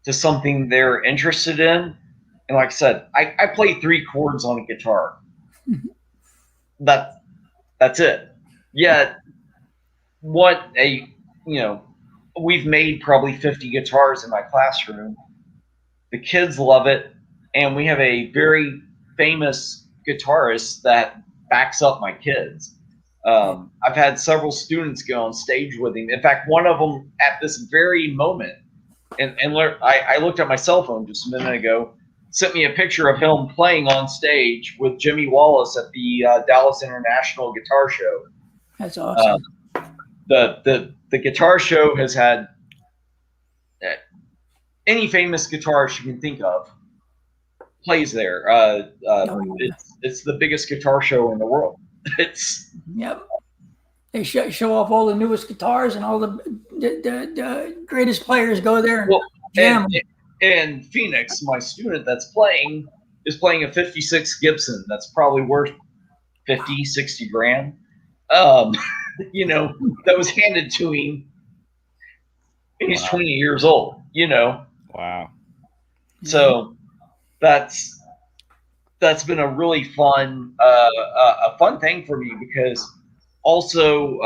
to something they're interested in. And like I said, I play 3 chords on a guitar. That's it. Yet, we've made probably 50 guitars in my classroom. The kids love it, and we have a very famous guitarist that backs up my kids. I've had several students go on stage with him. In fact, one of them at this very moment, and I looked at my cell phone just a minute ago, sent me a picture of him playing on stage with Jimmy Wallace at the Dallas International Guitar Show. That's awesome. The guitar show has had any famous guitarist you can think of plays there. It's the biggest guitar show in the world. Yep. They show off all the newest guitars, and all the greatest players go there and jam. And Phoenix, my student that's playing, is playing a 56 Gibson that's probably worth 50, 60 grand. That was handed to him. He's 20 years old, Wow. So that's been a really fun thing for me, because also,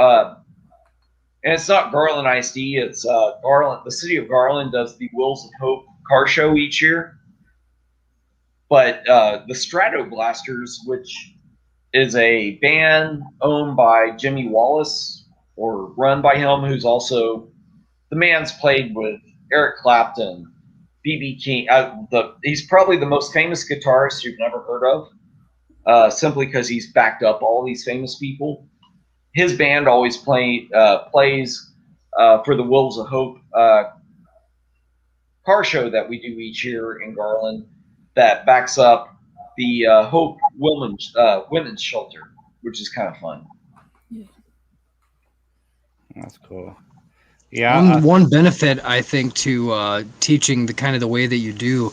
and it's not Garland ISD, it's Garland. The city of Garland does the Wheels of Hope car show each year. But the Stratoblasters, which is a band owned by Jimmy Wallace, or run by him, who's also the man's played with Eric Clapton, B.B. King. He's probably the most famous guitarist you've never heard of, simply because he's backed up all these famous people. His band always plays for the Wheels of Hope car show that we do each year in Garland, that backs up the Hope Women's Shelter, which is kind of fun. That's cool. Yeah. One benefit, I think, to teaching the kind of the way that you do,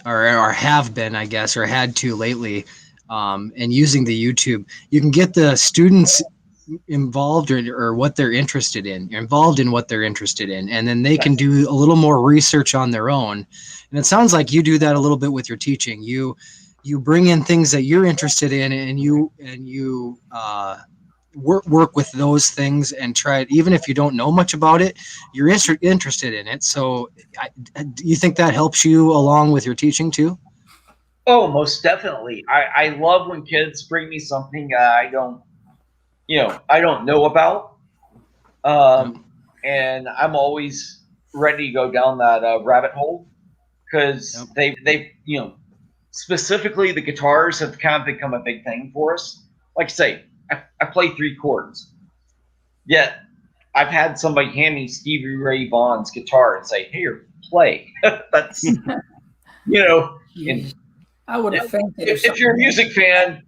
or have been, I guess, or had to lately, and using the YouTube, you can get the students involved or what they're interested in. You're involved in what they're interested in, and then they can do a little more research on their own. And it sounds like you do that a little bit with your teaching. You bring in things that you're interested in, and you work with those things and try it. Even if you don't know much about it, you're interested in it. So do you think that helps you along with your teaching too? Oh, most definitely. I love when kids bring me something I don't know about. And I'm always ready to go down that rabbit hole, because they specifically the guitars have kind of become a big thing for us. Like I say, I play 3 chords. Yet I've had somebody hand me Stevie Ray Vaughan's guitar and say, "Here, play." That's and I would have fainted. If you're a music fan,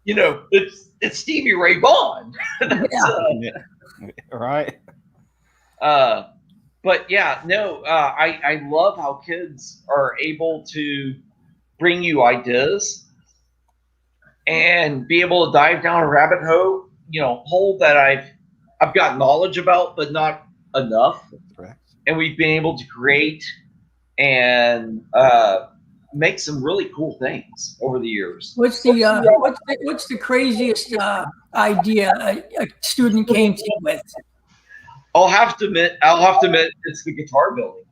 it's Stevie Ray Vaughan. Right. But yeah, no, I love how kids are able to bring you ideas and be able to dive down a rabbit hole, that I've got knowledge about, but not enough. Correct. And we've been able to create and make some really cool things over the years. What's the craziest idea a student came to you with? I'll have to admit, it's the guitar building.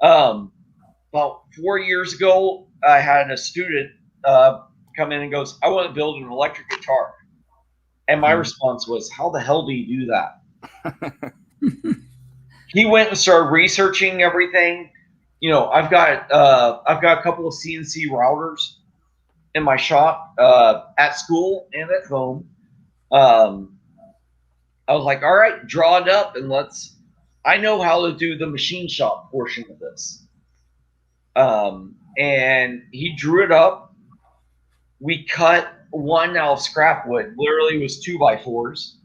About 4 years ago, I had a student come in and goes, "I want to build an electric guitar," and my response was, "How the hell do you do that?" He went and started researching everything. You know, I've got a couple of CNC routers in my shop at school and at home. I was like, all right, draw it up and I know how to do the machine shop portion of this. And he drew it up. We cut one out of scrap wood, literally was 2x4s.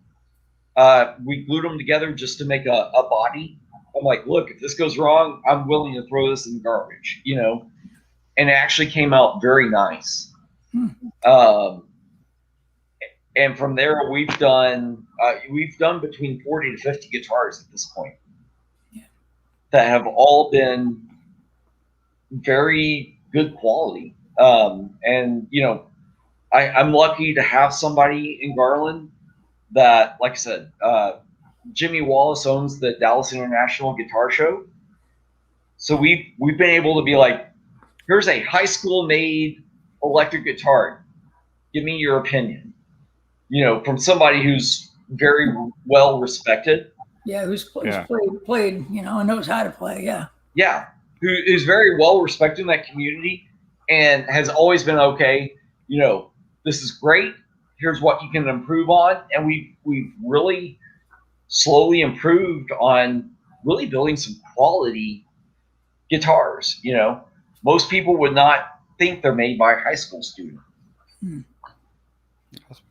We glued them together just to make a body. I'm like, look, if this goes wrong, I'm willing to throw this in the garbage, you know? And it actually came out very nice. And from there, we've done between 40 to 50 guitars at this point that have all been very good quality. And, you know, I'm lucky to have somebody in Garland that, like I said, Jimmy Wallace owns the Dallas International Guitar Show. So we've been able to be like, here's a high school made electric guitar. Give me your opinion. You know, from somebody who's very well respected. Yeah, who's played, you know, and knows how to play. Yeah. Yeah, who's very well respected in that community and has always been okay. You know, this is great. Here's what you can improve on, and we've really slowly improved on really building some quality guitars. You know, most people would not think they're made by a high school student.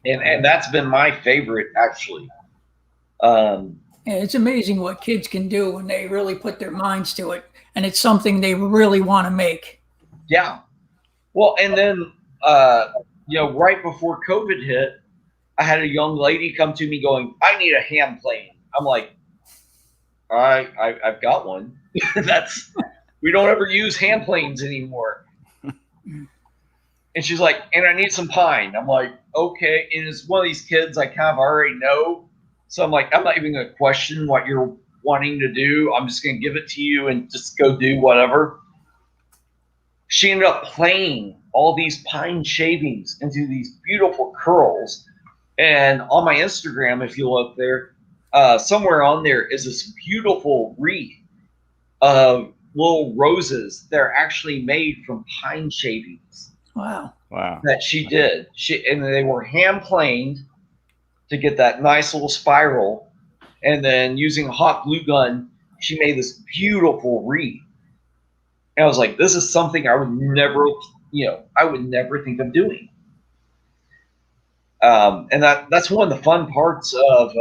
And that's been my favorite, actually. Yeah, it's amazing what kids can do when they really put their minds to it, and it's something they really want to make. Yeah. Well, and then, you know, right before COVID hit, I had a young lady come to me going, "I need a hand plane." I'm like, "All right, I've got one." We don't ever use hand planes anymore. And she's like, "And I need some pine." I'm like, okay. And it's one of these kids I kind of already know. So I'm like, I'm not even going to question what you're wanting to do. I'm just going to give it to you and just go do whatever. She ended up playing all these pine shavings into these beautiful curls. And on my Instagram, if you look there, somewhere on there is this beautiful wreath of little roses that are actually made from pine shavings. Wow. That she did. And they were hand planed to get that nice little spiral. And then using a hot glue gun, she made this beautiful wreath. And I was like, this is something I would never, I would never think of doing. And that's one of the fun parts of,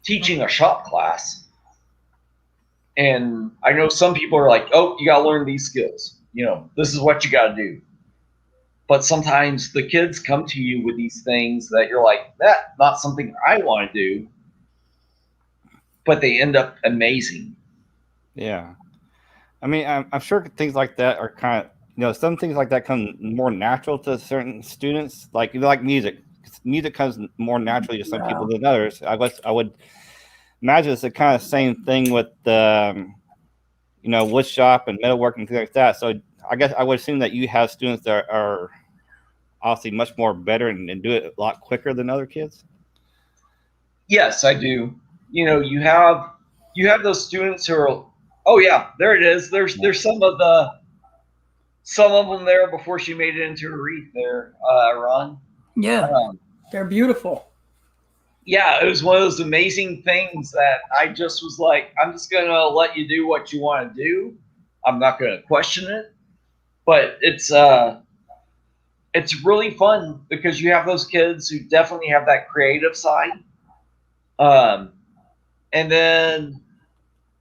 teaching a shop class. And I know some people are like, oh, you got to learn these skills. This is what you got to do. But sometimes the kids come to you with these things that you're like, that's not something I want to do. But they end up amazing. Yeah. I mean, I'm sure things like that are kind of, some things like that come more natural to certain students. Like music. Music comes more naturally to some people than others. I would imagine it's the kind of same thing with the, wood shop and metalwork and things like that. So I guess I would assume that you have students that are obviously much more better and do it a lot quicker than other kids. Yes, I do. You have those students who are, oh yeah, there it is. There's some of them there before she made it into a wreath there, Ron. Yeah, they're beautiful. Yeah, it was one of those amazing things that I just was like, I'm just going to let you do what you want to do. I'm not going to question it. But it's really fun because you have those kids who definitely have that creative side. And then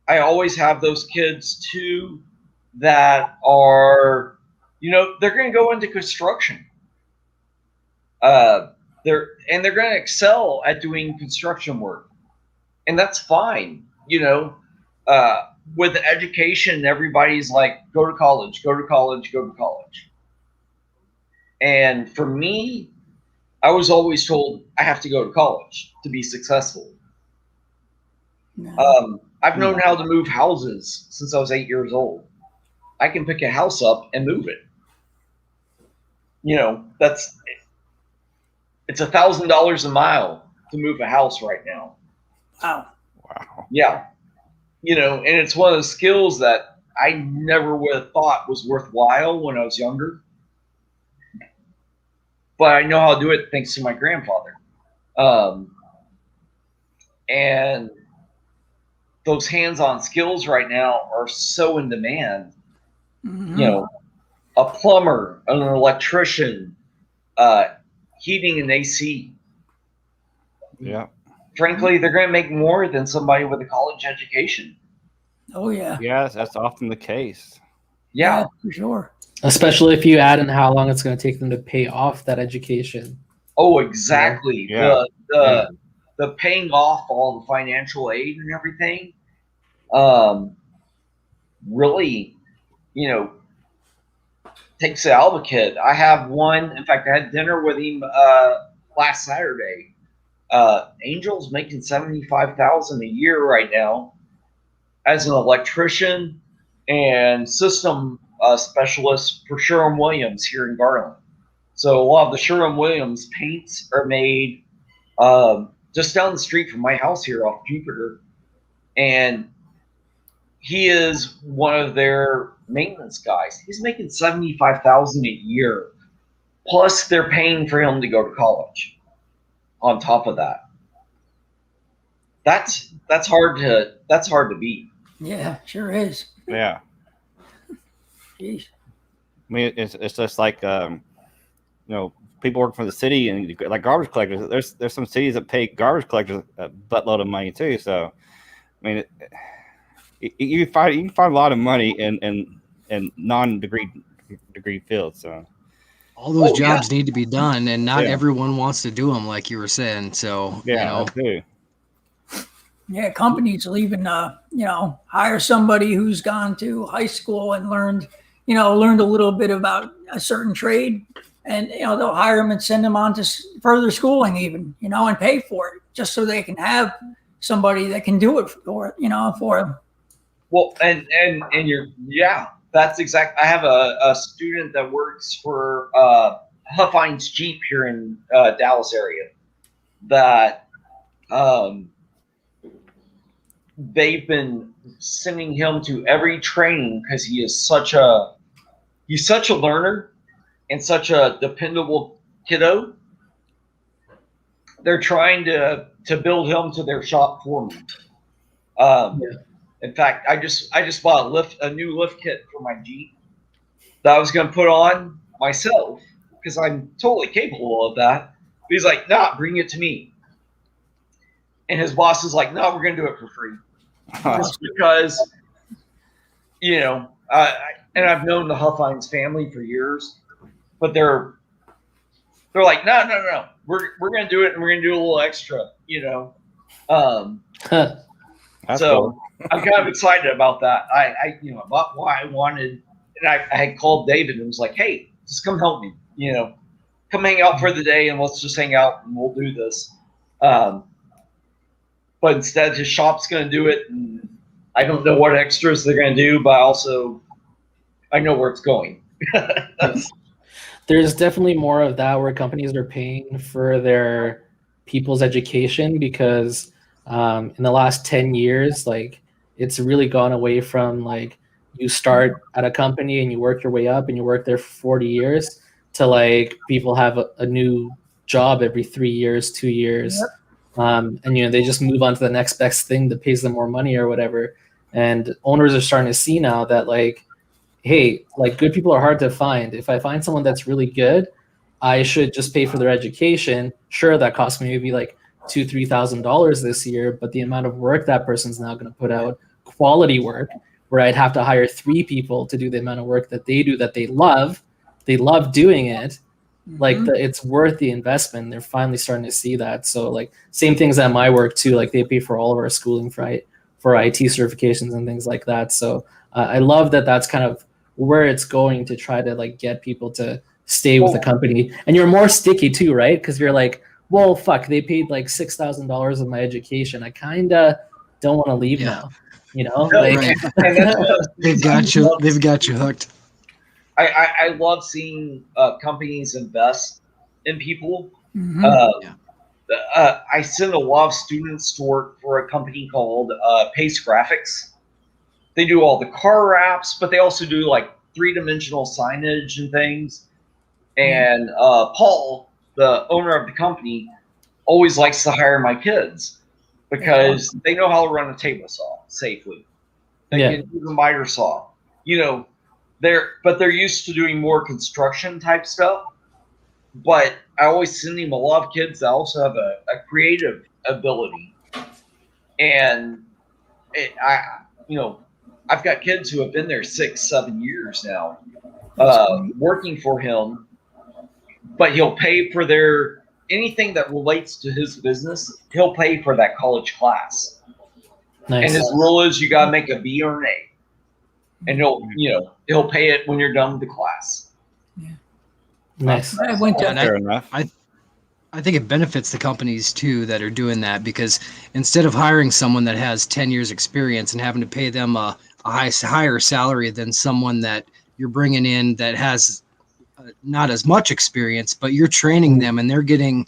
I always have those kids too that are, they're going to go into construction. They're going to excel at doing construction work, and that's fine. with education, everybody's like, go to college, go to college, go to college. And for me, I was always told I have to go to college to be successful. No. I've known how to move houses since I was 8 years old. I can pick a house up and move it. You know, it's $1,000 a mile to move a house right now. Wow. Wow. Yeah. You know, and it's one of the skills that I never would have thought was worthwhile when I was younger. But I know how to do it thanks to my grandfather. And those hands-on skills right now are so in demand. Mhm. You know, a plumber, an electrician, heating and AC. Yeah. Frankly, they're going to make more than somebody with a college education. Oh yeah. Yes, that's often the case. Yeah. For sure. Especially if you add in how long it's going to take them to pay off that education. Oh, exactly. Yeah. The paying off all the financial aid and everything, really, you know, takes it out of a kid. I have one. In fact, I had dinner with him last Saturday. Angel's making $75,000 a year right now as an electrician and system specialist for Sherwin-Williams here in Garland. So a lot of the Sherwin-Williams paints are made just down the street from my house here off Jupiter, and he is one of their maintenance guys. He's making $75,000 a year, plus they're paying for him to go to college. On top of that, that's hard to beat. Yeah, sure is. Yeah. Jeez. I mean, it's just like you know, people work for the city and like garbage collectors. There's some cities that pay garbage collectors a buttload of money too. So, I mean, you can find a lot of money in non-degree fields. So. All those jobs need to be done, and not Yeah. everyone wants to do them, like you were saying. So, Yeah, you know, Yeah, companies will even hire somebody who's gone to high school and learned a little bit about a certain trade, and they'll hire them and send them on to further schooling even, and pay for it just so they can have somebody that can do it for them. Well, and that's exact. I have a student that works for Huffines Jeep here in Dallas area that they've been sending him to every training because he's such a learner and such a dependable kiddo. They're trying to build him to their shop for me. In fact, I just bought a new lift kit for my Jeep that I was going to put on myself because I'm totally capable of that. But he's like, "Nah, bring it to me." And his boss is like, "No, we're going to do it for free." Just because, and I've known the Huffines family for years, but they're like, no, we're going to do it, and we're going to do a little extra, That's so cool. I'm kind of excited about that. About why I wanted, and I had called David and was like, "Hey, just come help me, come hang out for the day, and let's just hang out and we'll do this." But instead, his shop's going to do it, and I don't know what extras they're going to do, but also I know where it's going. There's definitely more of that where companies are paying for their people's education because in the last 10 years, like it's really gone away from like you start at a company and you work your way up and you work there for 40 years to like people have a new job every 3 years, 2 years. Yep. And they just move on to the next best thing that pays them more money or whatever. And owners are starting to see now that like, hey, like good people are hard to find. If I find someone that's really good, I should just pay for their education. Sure, that cost me maybe like $2,000-$3,000 this year, but the amount of work that person's now going to put out, quality work, where I'd have to hire 3 people to do the amount of work that they do that they love doing it. Like it's worth the investment. They're finally starting to see that. So like same things at my work too. Like they pay for all of our schooling for for IT certifications and things like that. So I love that that's kind of where it's going to try to like get people to stay with the company. And you're more sticky too, right? Because you're like, well, fuck, they paid like $6,000 of my education. I kind of don't want to leave now. You know, like Right. And that's one of the They've things got I you. love They've got you hooked. I love seeing companies invest in people. Mhm. I send a lot of students to work for a company called Pace Graphics. They do all the car wraps, but they also do like 3-dimensional signage and things. And Paul, the owner of the company, always likes to hire my kids because they know how to run a table saw safely. They can use a miter saw. You know, they're used to doing more construction type stuff. But I always send him a lot of kids that also have a creative ability. And I've got kids who have been there 6-7 years now, working for him. But he'll pay for anything that relates to his business. He'll pay for that college class. nice. And his rule is you gotta make a B or an A, and he'll pay it when you're done with the class. Nice. I went to Fair enough. I think it benefits the companies too that are doing that, because instead of hiring someone that has 10 years experience and having to pay them a higher salary than someone that you're bringing in that has not as much experience, but you're training them and they're getting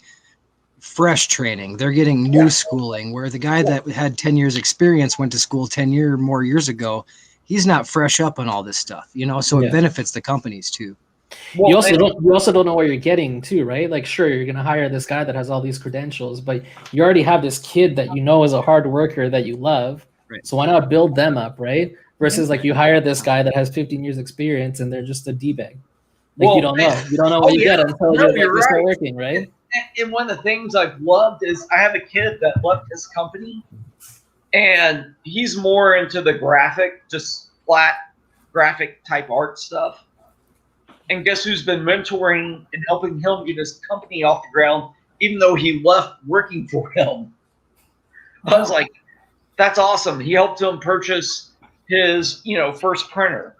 fresh training. They're getting new schooling, where the guy that had 10 years experience went to school 10 more years ago. He's not fresh up on all this stuff, so it benefits the companies too. You also don't know what you're getting too, right? Like, sure, you're gonna hire this guy that has all these credentials, but you already have this kid that you know is a hard worker that you love. Right. So why not build them up, right? Versus like you hire this guy that has 15 years experience and they're just a D-bag. Like, you don't know what you get until you start working, right? And one of the things I've loved is I have a kid that left his company, and he's more into the just flat graphic type art stuff. And guess who's been mentoring and helping him get his company off the ground, even though he left working for him? I was like, that's awesome. He helped him purchase his, first printer.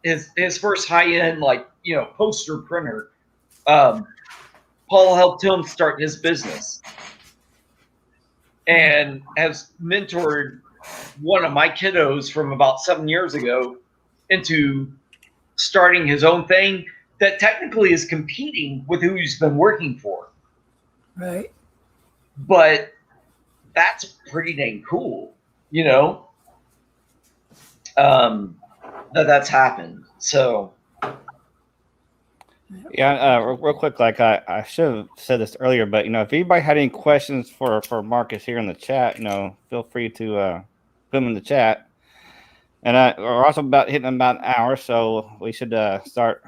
His first high-end, poster printer. Paul helped him start his business and has mentored one of my kiddos from about 7 years ago into starting his own thing that technically is competing with who he's been working for. right. But that's pretty dang cool, that's happened. So Yeah, real quick, like I should have said this earlier, but if anybody had any questions for Marcus here in the chat, feel free to put them in the chat. And we're also hitting about an hour, so we should start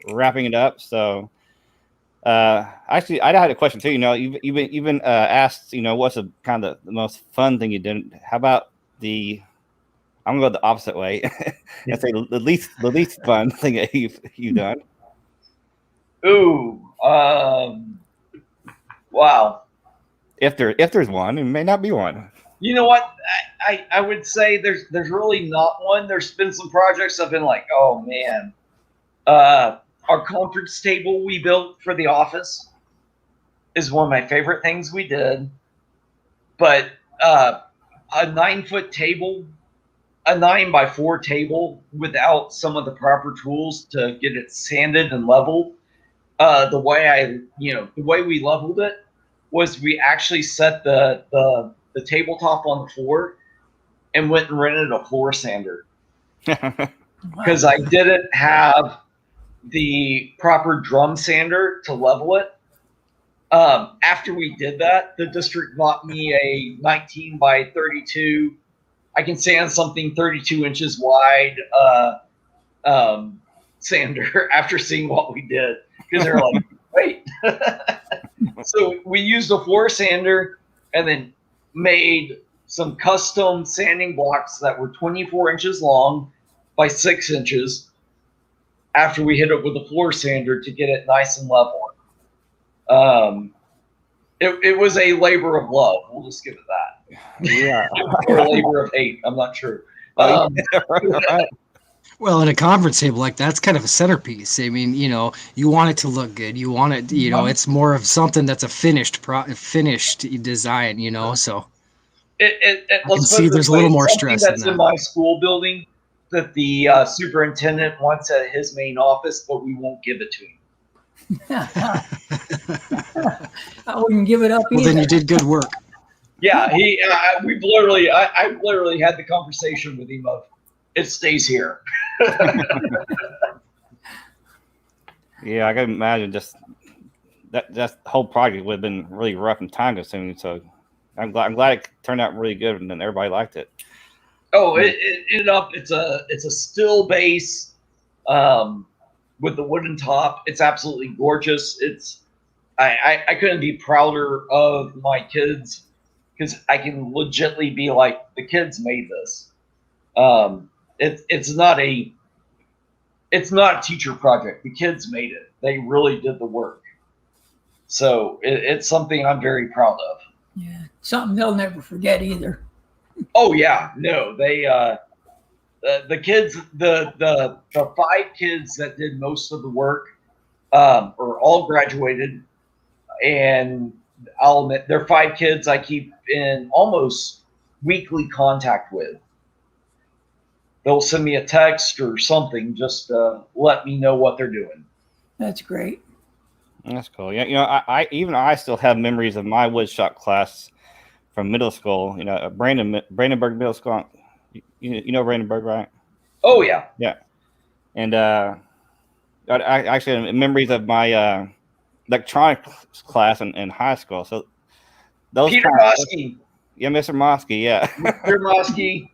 wrapping it up. So, actually, I had a question too. You've even asked, what's the kind of the most fun thing you did? How about I'm gonna go the opposite way and say the least fun thing that you've done. Ooh, wow. If there's one, it may not be one. You know what? I would say there's really not one. There's been some projects I've been like, oh man. Our conference table we built for the office is one of my favorite things we did. But a 9-foot table, a 9x4 table without some of the proper tools to get it sanded and leveled. The way we leveled it was we actually set the tabletop on the floor and went and rented a floor sander because I didn't have the proper drum sander to level it. After we did that, the district bought me a 19x32. I can sand something 32 inches wide sander after seeing what we did, because they're like, wait. So we used a floor sander and then made some custom sanding blocks that were 24 inches long by 6 inches after we hit it with a floor sander to get it nice and level. it was a labor of love. We'll just give it that. Yeah. Or a labor of hate. I'm not sure. Right. Well, in a conference table like that's kind of a centerpiece. I mean, you know, you want it to look good. You want it, you know, it's more of something that's a finished design, you know. So I can see there's a little more stress in that's that. in my school building that the superintendent wants at his main office, but we won't give it to him. I wouldn't give it up Well, either. then you did good work. Yeah, I've literally had the conversation with him of it stays here. Yeah, I can imagine just that whole project would have been really rough and time consuming. So I'm glad it turned out really good and then everybody liked it. Oh, it ended up it's a steel base with the wooden top. It's absolutely gorgeous. I couldn't be prouder of my kids because I can legitimately be like, the kids made this. It's not a teacher project. The kids made it. They really did the work. So it's something I'm very proud of. Yeah, something they'll never forget either. Oh yeah, no, they the kids, the 5 kids that did most of the work are all graduated, and I'll admit they're 5 kids I keep in almost weekly contact with. They'll send me a text or something just to let me know what they're doing. That's great. That's cool. Yeah, you know, I still have memories of my woodshop class from middle school. You know, Brandenburg Middle School. You know Brandenburg, right? Oh yeah. Yeah. And I actually have memories of my electronics class in high school. So those Peter Moskey. Yeah, Mr. Moskey. Yeah. Mr. Moskey.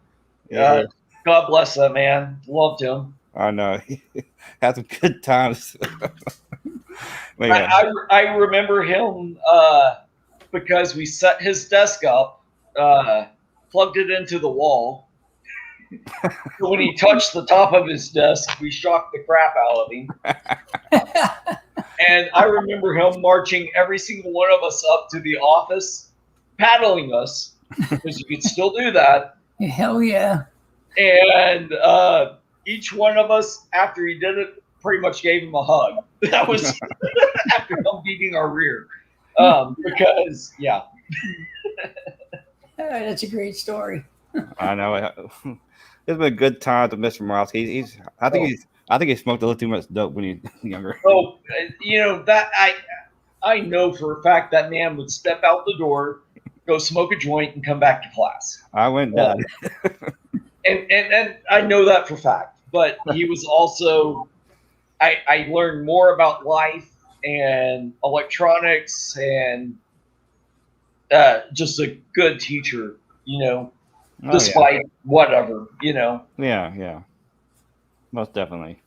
Yeah. God bless that man. Loved him. I know. Had some good times. But yeah. I remember him because we set his desk up, plugged it into the wall. So when he touched the top of his desk, we shocked the crap out of him. And I remember him marching every single one of us up to the office, paddling us, because you could still do that. Hell yeah. And each one of us, after he did it, pretty much gave him a hug. That was after him beating our rear. Because, yeah. That's a great story. I know. It's been a good time with Mr. Moskey. I think he smoked a little too much dope when he was younger. Oh, you know, that I know for a fact that man would step out the door, go smoke a joint, and come back to class. I went down. And I know that for a fact. But he was also, I learned more about life and electronics and just a good teacher, you know, despite whatever, you know. Yeah. Most definitely.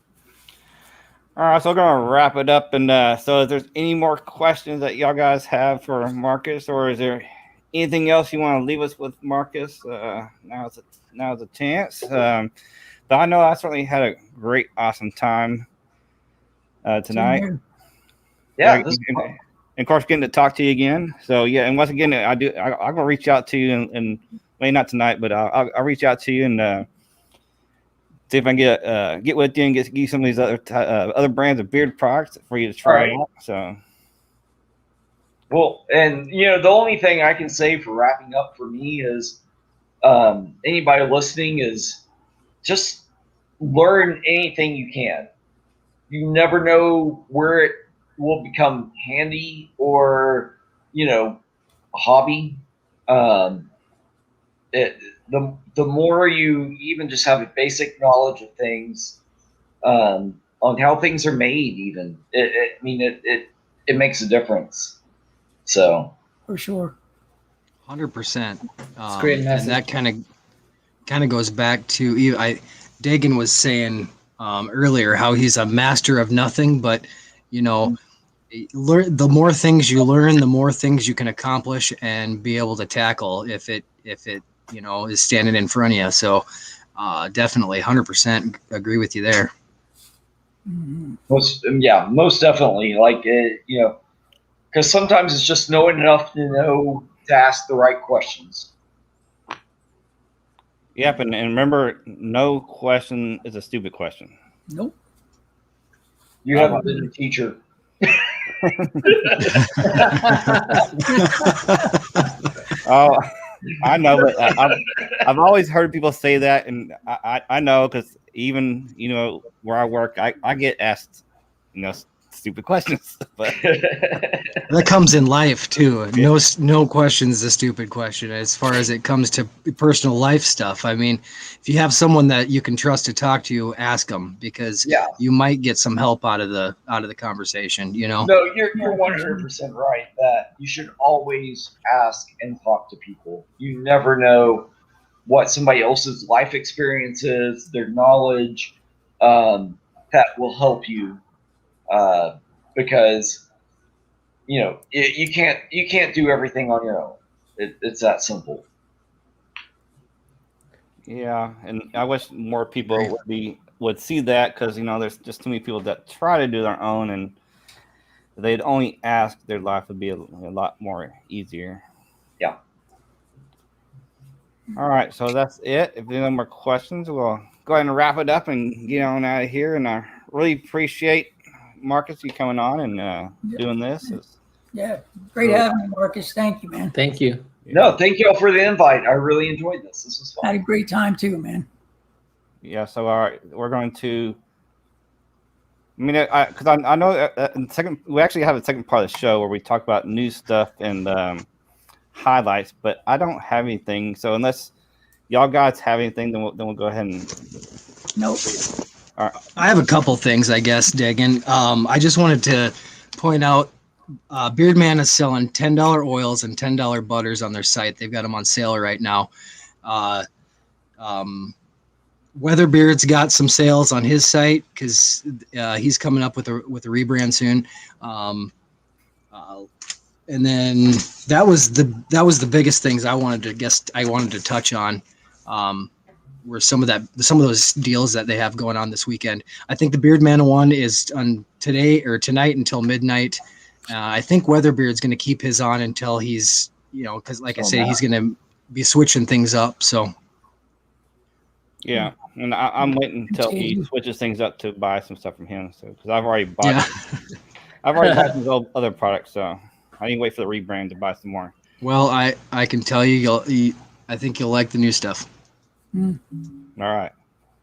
All right, so we're going to wrap it up. And so if there's any more questions that y'all guys have for Marcus, or is there anything else you want to leave us with, Marcus? Now's a chance. But I know I certainly had a great, awesome time tonight. Yeah. And of course, getting to talk to you again. So yeah, and once again, I'm gonna reach out to you, and maybe not tonight, but I'll reach out to you and see if I can get with you and get you some of these other brands of beard products for you to try out. So. Well, and you know, the only thing I can say for wrapping up for me is anybody listening is just learn anything you can. You never know where it will become handy or, you know, a hobby. The more you even just have a basic knowledge of things, on how things are made, even it makes a difference. So For sure. 100%. It's a great message. And that kind of goes back to Dagan was saying earlier how he's a master of nothing, but you know, the more things you learn, the more things you can accomplish and be able to tackle if it you know is standing in front of you. So definitely 100% agree with you there. Mm-hmm. most definitely. Like you know, Because sometimes it's just knowing enough to know to ask the right questions. Yep, and remember, no question is a stupid question. Nope. You haven't been a teacher. Oh, I know, but I've always heard people say that, and I know because even where I work, I get asked stupid questions, but That comes in life too. No question is a stupid question as far as it comes to personal life stuff. I mean, if you have someone that you can trust to talk to you, ask them, because you might get some help out of the conversation. No, you're 100% right that you should always ask and talk to people. You never know what somebody else's life experience is, their knowledge, that will help you. Because you can't do everything on your own. It's that simple. Yeah, and I wish more people would see that, because there's just too many people that try to do their own, and if they'd only ask, their life would be a lot more easier. Yeah. All right, so that's it. If there are no more questions, we'll go ahead and wrap it up and get on out of here. And I really appreciate Marcus, you coming on and doing this. Yeah, great having you, Marcus. Thank you, man. Thank you. No, thank you all for the invite. I really enjoyed this. This was fun. Had a great time too, man. Yeah, so all right, we're going to. Because I know we actually have a second part of the show where we talk about new stuff and highlights, but I don't have anything. So unless y'all guys have anything, then we'll go ahead and. Nope. All right. I have a couple things, I guess, Dagan. I just wanted to point out Beardman is selling $10 oils and $10 butters on their site. They've got them on sale right now. Weatherbeard's got some sales on his site because he's coming up with a rebrand soon. And then that was the biggest things I wanted to touch on. Were some of those deals that they have going on this weekend. I think the Beardman one is on tonight until midnight. I think Weatherbeard's going to keep his on until he's, because like I said, he's going to be switching things up. So. Yeah, and I'm waiting until he switches things up to buy some stuff from him. So because I've already bought, I've already bought some other products, so I need to wait for the rebrand to buy some more. Well, I can tell you, I think you'll like the new stuff. Mm. All right.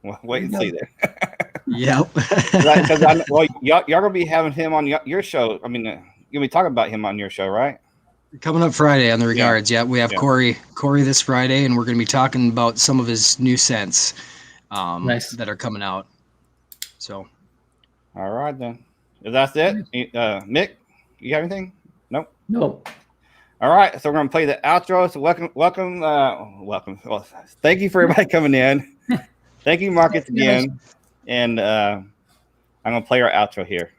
Well, wait and see there. Yep. Y'all gonna be having him on your show. I mean, you're gonna be talking about him on your show, right? Coming up Friday on the Regards. Yeah, we have Corey this Friday, and we're gonna be talking about some of his new scents that are coming out. So. All right then. If that's it, Mick, you have anything? Nope. Nope. All right, so we're gonna play the outro. So welcome. Well, thank you for everybody coming in. Thank you, Marcus, again. And I'm gonna play our outro here.